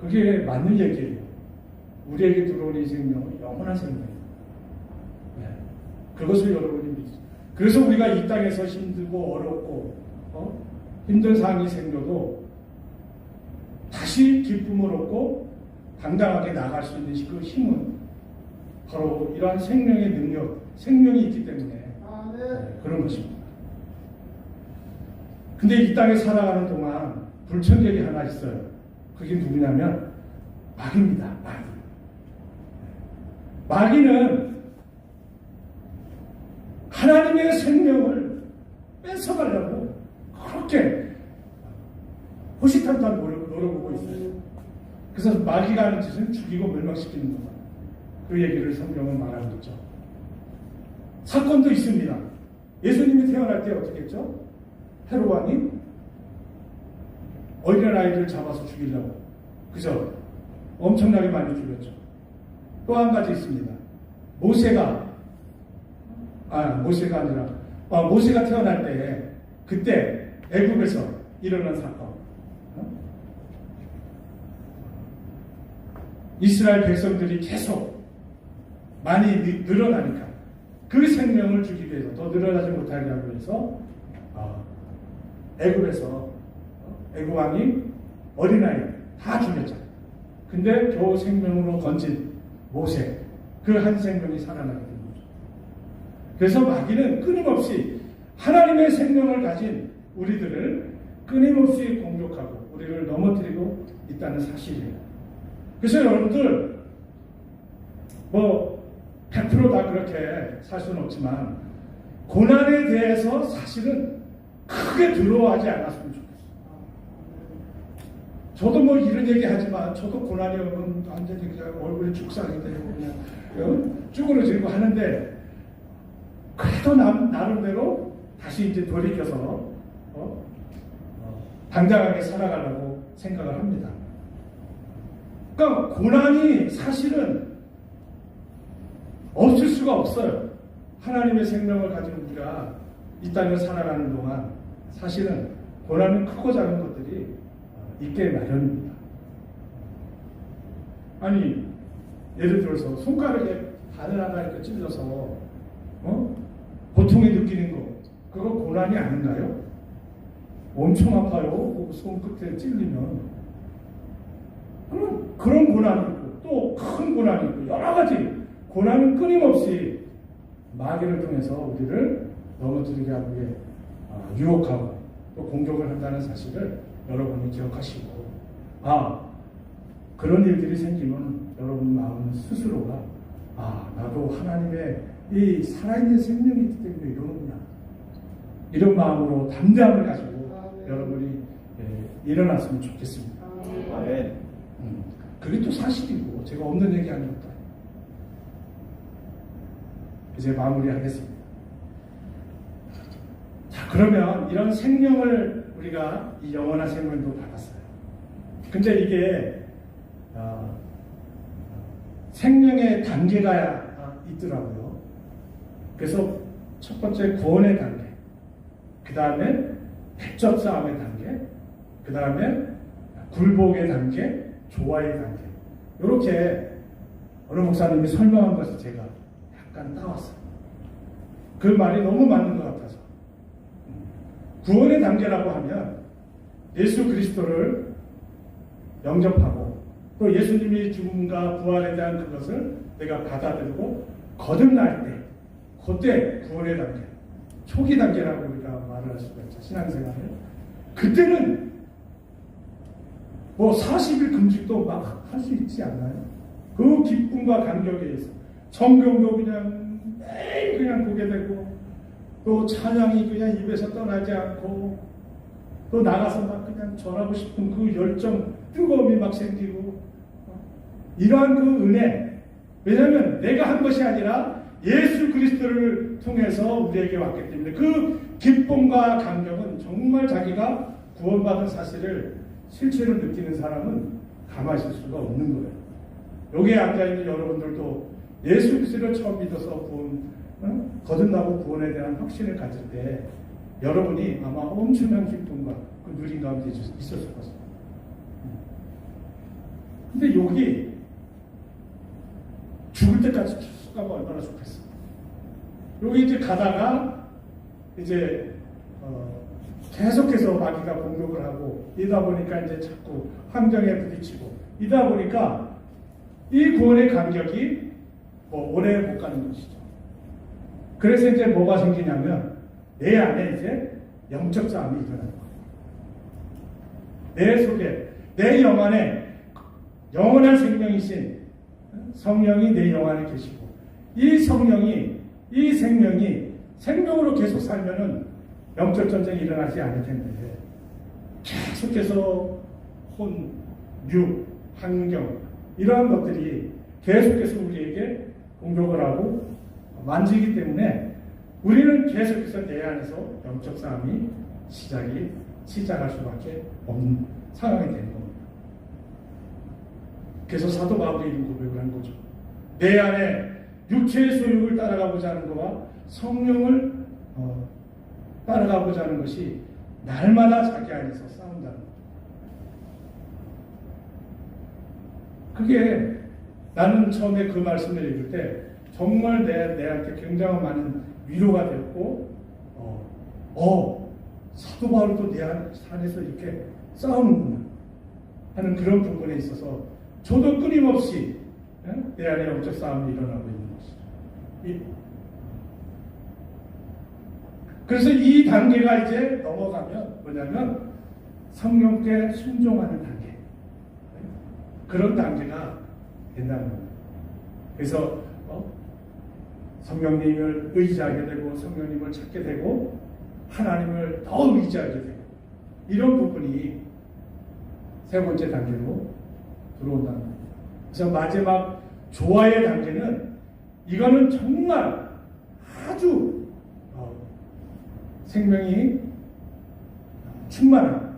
그게 맞는 얘기예요. 우리에게 들어온 이 생명은 영원한 생명이에요. 네. 그것을 여러분이 믿으세요. 그래서 우리가 이 땅에서 힘들고 어렵고 힘든 상황이 생겨도 다시 기쁨을 얻고 당당하게 나아갈 수 있는 그 힘은 바로 이러한 생명의 능력, 생명이 있기 때문에 네, 그런 것입니다. 근데 이 땅에 살아가는 동안 불천객이 하나 있어요. 그게 누구냐면 마귀입니다. 마귀는 하나님의 생명을 뺏어가려고 그렇게 호시탐탐 노려보고 있어요. 그래서 마귀가 하는 짓은 죽이고 멸망시키는 겁니다. 그 얘기를 성경은 말하고 있죠. 사건도 있습니다. 예수님이 태어날 때 어떻게 했죠? 헤롯 왕이 어린아이를 잡아서 죽이려고 그죠? 엄청나게 많이 죽였죠. 또 한 가지 있습니다. 모세가 태어날 때 그때 애굽에서 일어난 사건. 이스라엘 백성들이 계속 많이 늘어나니까 그 생명을 주기 위해서 더 늘어나지 못하게 하기 위해서 애굽에서 애굽 왕이 어린아이 다 죽였잖아요. 근데 겨우 생명으로 건진 모세 그 한 생명이 살아나게 된 거죠. 그래서 마귀는 끊임없이 하나님의 생명을 가진 우리들을 끊임없이 공격하고 우리를 넘어뜨리고 있다는 사실이에요. 그래서 여러분들 뭐 100%다 그렇게 살 수는 없지만 고난에 대해서 사실은 크게 두려워하지 않았으면 좋겠어요. 저도 뭐 이런 얘기 하지만 저도 고난이 오면 완전히 그냥 얼굴이 죽상이 되고 그냥 쭈그러지고 하는데 그래도 나름대로 다시 이제 돌이켜서 당당하게 살아가려고 생각을 합니다. 그러니까 고난이 사실은 없을 수가 없어요. 하나님의 생명을 가지고 우리가 이 땅을 살아가는 동안 사실은 고난은 크고 작은 것들이 있게 마련입니다. 아니 예를 들어서 손가락에 바늘 하나 이렇게 찔러서 고통이 느끼는 거 그거 고난이 아닌가요? 엄청 아파요. 손끝에 찔리면 그런 고난이 있고 또 큰 고난이 있고 여러 가지 고난은 끊임없이 마귀를 통해서 우리를 넘어뜨리게 하기 위해 유혹하고 또 공격을 한다는 사실을 여러분이 기억하시고 그런 일들이 생기면 여러분 마음 스스로가 나도 하나님의 이 살아있는 생명이 있기 때문에 이러는구나 이런 마음으로 담대함을 가지고 여러분이 일어났으면 좋겠습니다. 그게 또 사실이고 제가 없는 얘기 아닙니다. 이제 마무리하겠습니다. 자, 그러면 이런 생명을 우리가 이 영원한 생명도 받았어요. 근데 이게 생명의 단계가 있더라고요. 그래서 첫 번째 구원의 단계, 그 다음에 백접 싸움의 단계, 그 다음에 굴복의 단계, 조화의 단계. 이렇게 어느 목사님이 설명한 것을 제가 약간 따왔어요. 그 말이 너무 맞는 것 같아서. 구원의 단계라고 하면 예수 그리스도를 영접하고 또 예수님이 죽음과 부활에 대한 그것을 내가 받아들이고 거듭날 때 그때 구원의 단계, 초기 단계라고 우리가 말을 할 수가 있죠. 신앙생활을. 그때는 뭐 40일 금식도 막 할 수 있지 않나요? 그 기쁨과 감격에 의해서 성경도 그냥 매일 그냥 보게 되고 또 찬양이 그냥 입에서 떠나지 않고 또 나가서 막 그냥 전하고 싶은 그 열정, 뜨거움이 막 생기고 이러한 그 은혜, 왜냐하면 내가 한 것이 아니라 예수 그리스도를 통해서 우리에게 왔기 때문에 그 기쁨과 감격은 정말 자기가 구원받은 사실을 실체로 느끼는 사람은 가만히 있을 수가 없는 거예요. 여기에 앉아있는 여러분들도 예수 그리스도를 처음 믿어서 거듭나고 구원에 대한 확신을 가질 때 여러분이 아마 엄청난 기쁨과 그 누린 가운데 있었을 것입니다. 근데 여기 죽을 때까지 쭉 가면 얼마나 좋겠어. 여기 이제 가다가 이제 계속해서 마귀가 공격을 하고 이다 보니까 이제 자꾸 환경에 부딪히고 이다 보니까 이 구원의 간격이 오래 못 가는 것이죠. 그래서 이제 뭐가 생기냐면 내 안에 이제 영적 싸움이 일어나는 거예요. 내 속에 내 영 안에 영원한 생명이신 성령이 내 영 안에 계시고 이 성령이 이 생명이 생명으로 계속 살면은 영적 전쟁이 일어나지 않을 텐데 계속해서 혼, 육, 환경 이러한 것들이 계속해서 우리에게 공격을 하고 만지기 때문에 우리는 계속해서 내 안에서 영적 싸움이 시작할 수밖에 없는 상황이 되는 겁니다. 그래서 사도 바울이 이런 고백을 한 거죠. 내 안에 육체의 소욕을 따라가고자 하는 것과 성령을 따라가고자 하는 것이 날마다 자기 안에서 싸운다는 것. 그게 나는 처음에 그 말씀을 읽을 때 정말 내한테 굉장히 많은 위로가 되었고 사도 바울도 내 안에서 이렇게 싸우는구나 하는 그런 부분에 있어서 저도 끊임없이 내 안에 영적 싸움이 일어나고 있는 것이죠. 그래서 이 단계가 이제 넘어가면 뭐냐면 성령께 순종하는 단계, 그런 단계가 된다는 거예요. 그래서 성령님을 의지하게 되고 성령님을 찾게 되고 하나님을 더 의지하게 되고 이런 부분이 세 번째 단계로 들어온다는 겁니다. 그래서 마지막 조화의 단계는 이거는 정말 아주 생명이 충만한,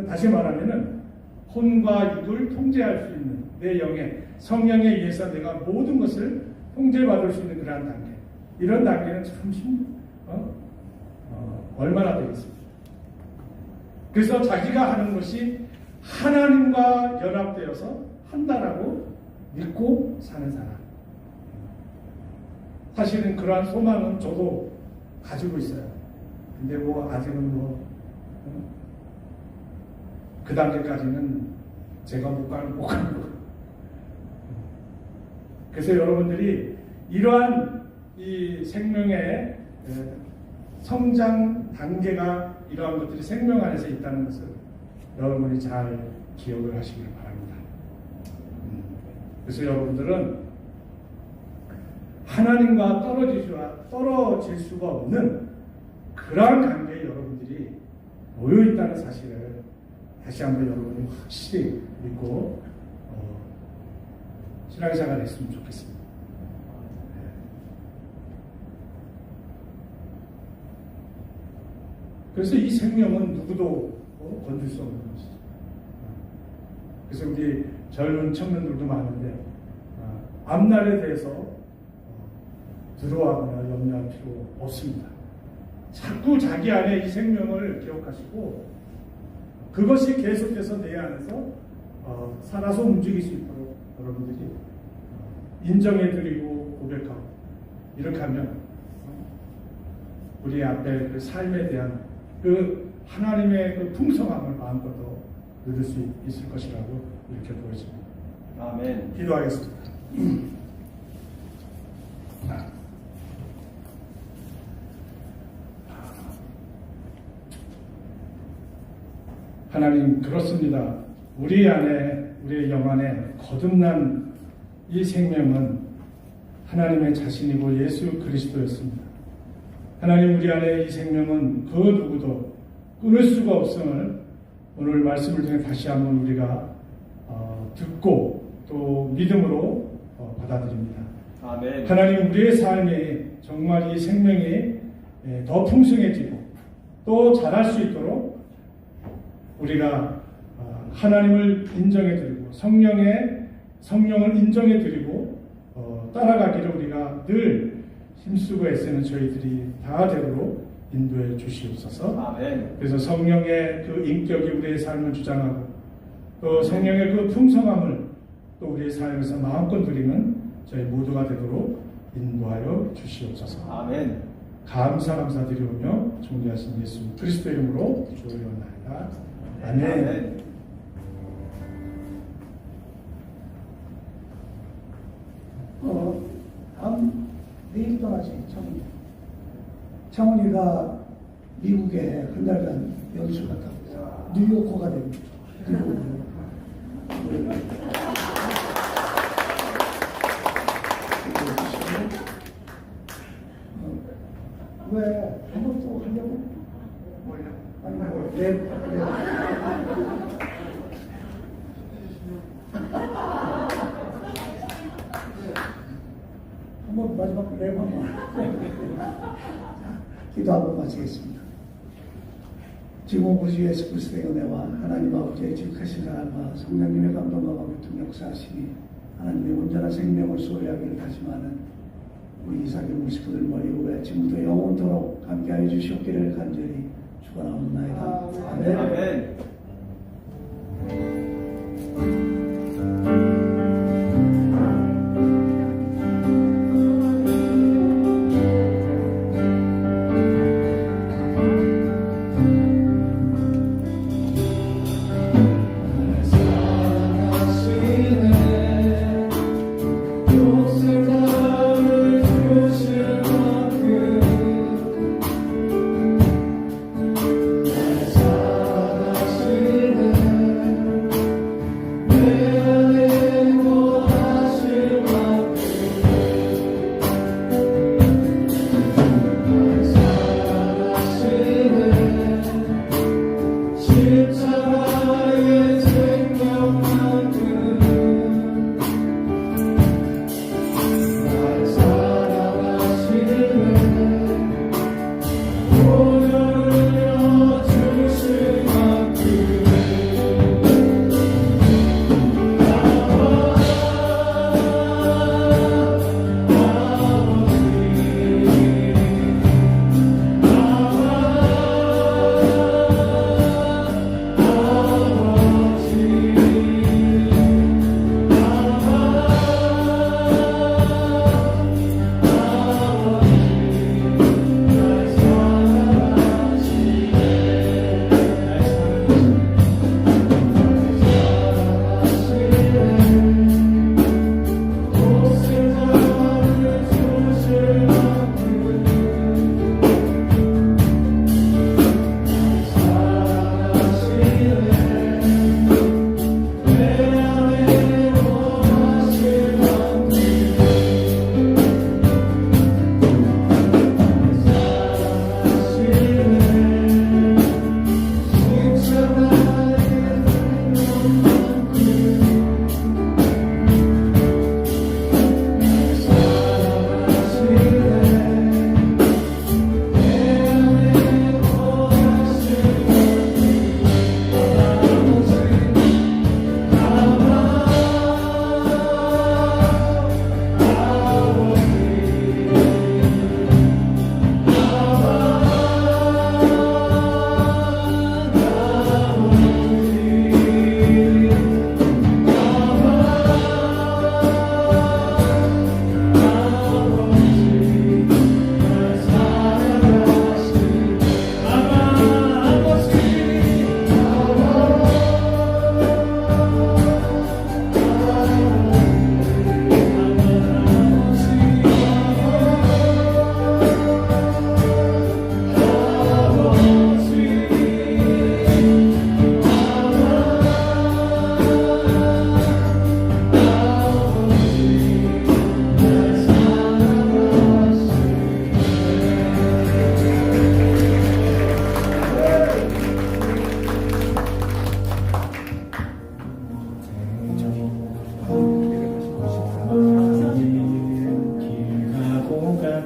다시 말하면은 혼과 육을 통제할 수 있는 내 영의 성령에 의해서 내가 모든 것을 통제받을 수 있는 그러한 단계, 이런 단계는 참 얼마나 되겠습니까? 그래서 자기가 하는 것이 하나님과 연합되어서 한다라고 믿고 사는 사람. 사실은 그러한 소망은 저도 가지고 있어요. 근데 아직은 그 단계까지는 제가 못 가는 거. 그래서 여러분들이 이러한 이 생명의 성장 단계가 이러한 것들이 생명 안에서 있다는 것을 여러분이 잘 기억을 하시길 바랍니다. 그래서 여러분들은 하나님과 떨어질 수가 없는 그러한 관계에 여러분들이 모여 있다는 사실을 다시 한번 여러분이 확실히 믿고 신앙생활 했으면 좋겠습니다. 그래서 이 생명은 누구도 건들 수 없는 것이죠. 그래서 우리 젊은 청년들도 많은데 앞날에 대해서 두려워하거나 염려할 필요 없습니다. 자꾸 자기 안에 이 생명을 기억하시고 그것이 계속해서 내 안에서 살아서 움직일 수 있도록 여러분들이 인정해드리고 고백하고 이렇게 하면 우리 앞에 그 삶에 대한 그 하나님의 그 풍성함을 마음껏 누릴 수 있을 것이라고 이렇게 보여집니다. 아멘. 기도하겠습니다. 하나님, 그렇습니다. 우리 안에, 우리의 영 안에 거듭난 이 생명은 하나님의 자신이고 예수 그리스도였습니다. 하나님, 우리 안에 이 생명은 그 누구도 끊을 수가 없음을 오늘 말씀을 통해 다시 한번 우리가 듣고 또 믿음으로 받아들입니다. 아멘. 하나님, 우리의 삶이 정말 이 생명이 더 풍성해지고 또 자랄 수 있도록 우리가 하나님을 인정해드리고 성령을 인정해드리고 따라가기를 우리가 늘 힘쓰고 애쓰는 저희들이 다 되도록 인도해 주시옵소서. 아멘. 그래서 성령의 그 인격이 우리의 삶을 주장하고 또 성령의 그 풍성함을 또 우리의 삶에서 마음껏 누리는 저희 모두가 되도록 인도하여 주시옵소서. 아멘. 감사드리오며 존귀하신 예수 그리스도 이름으로 기도하옵나이다. 아멘. 아멘. 다음 내일 떠나지 창훈이가 미국에 한 달간 연수 갔다 왔어요. 뉴요커가 됩니다. 왜 한번 또 하려고? 아니 랩. 한번 마지막 랩 한번. 기도 한번 마치겠습니다. 지금 우리 예수 그리스도의 은혜와 하나님 아버지의 지극하신 사랑과 성령님의 감동과 교통 역사하시니 하나님의 온전한 생명을 소유하기를 다짐하는 우리 이삭의 무식구들 머리 위에 지금부터 영원토록 함께하여 주시옵기를 간절히 축원하옵나이다. 아멘. 아멘. 날 사랑하시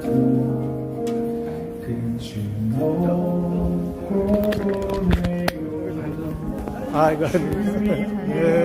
가도 그주 놓고 보내요. 아, 이거. 예.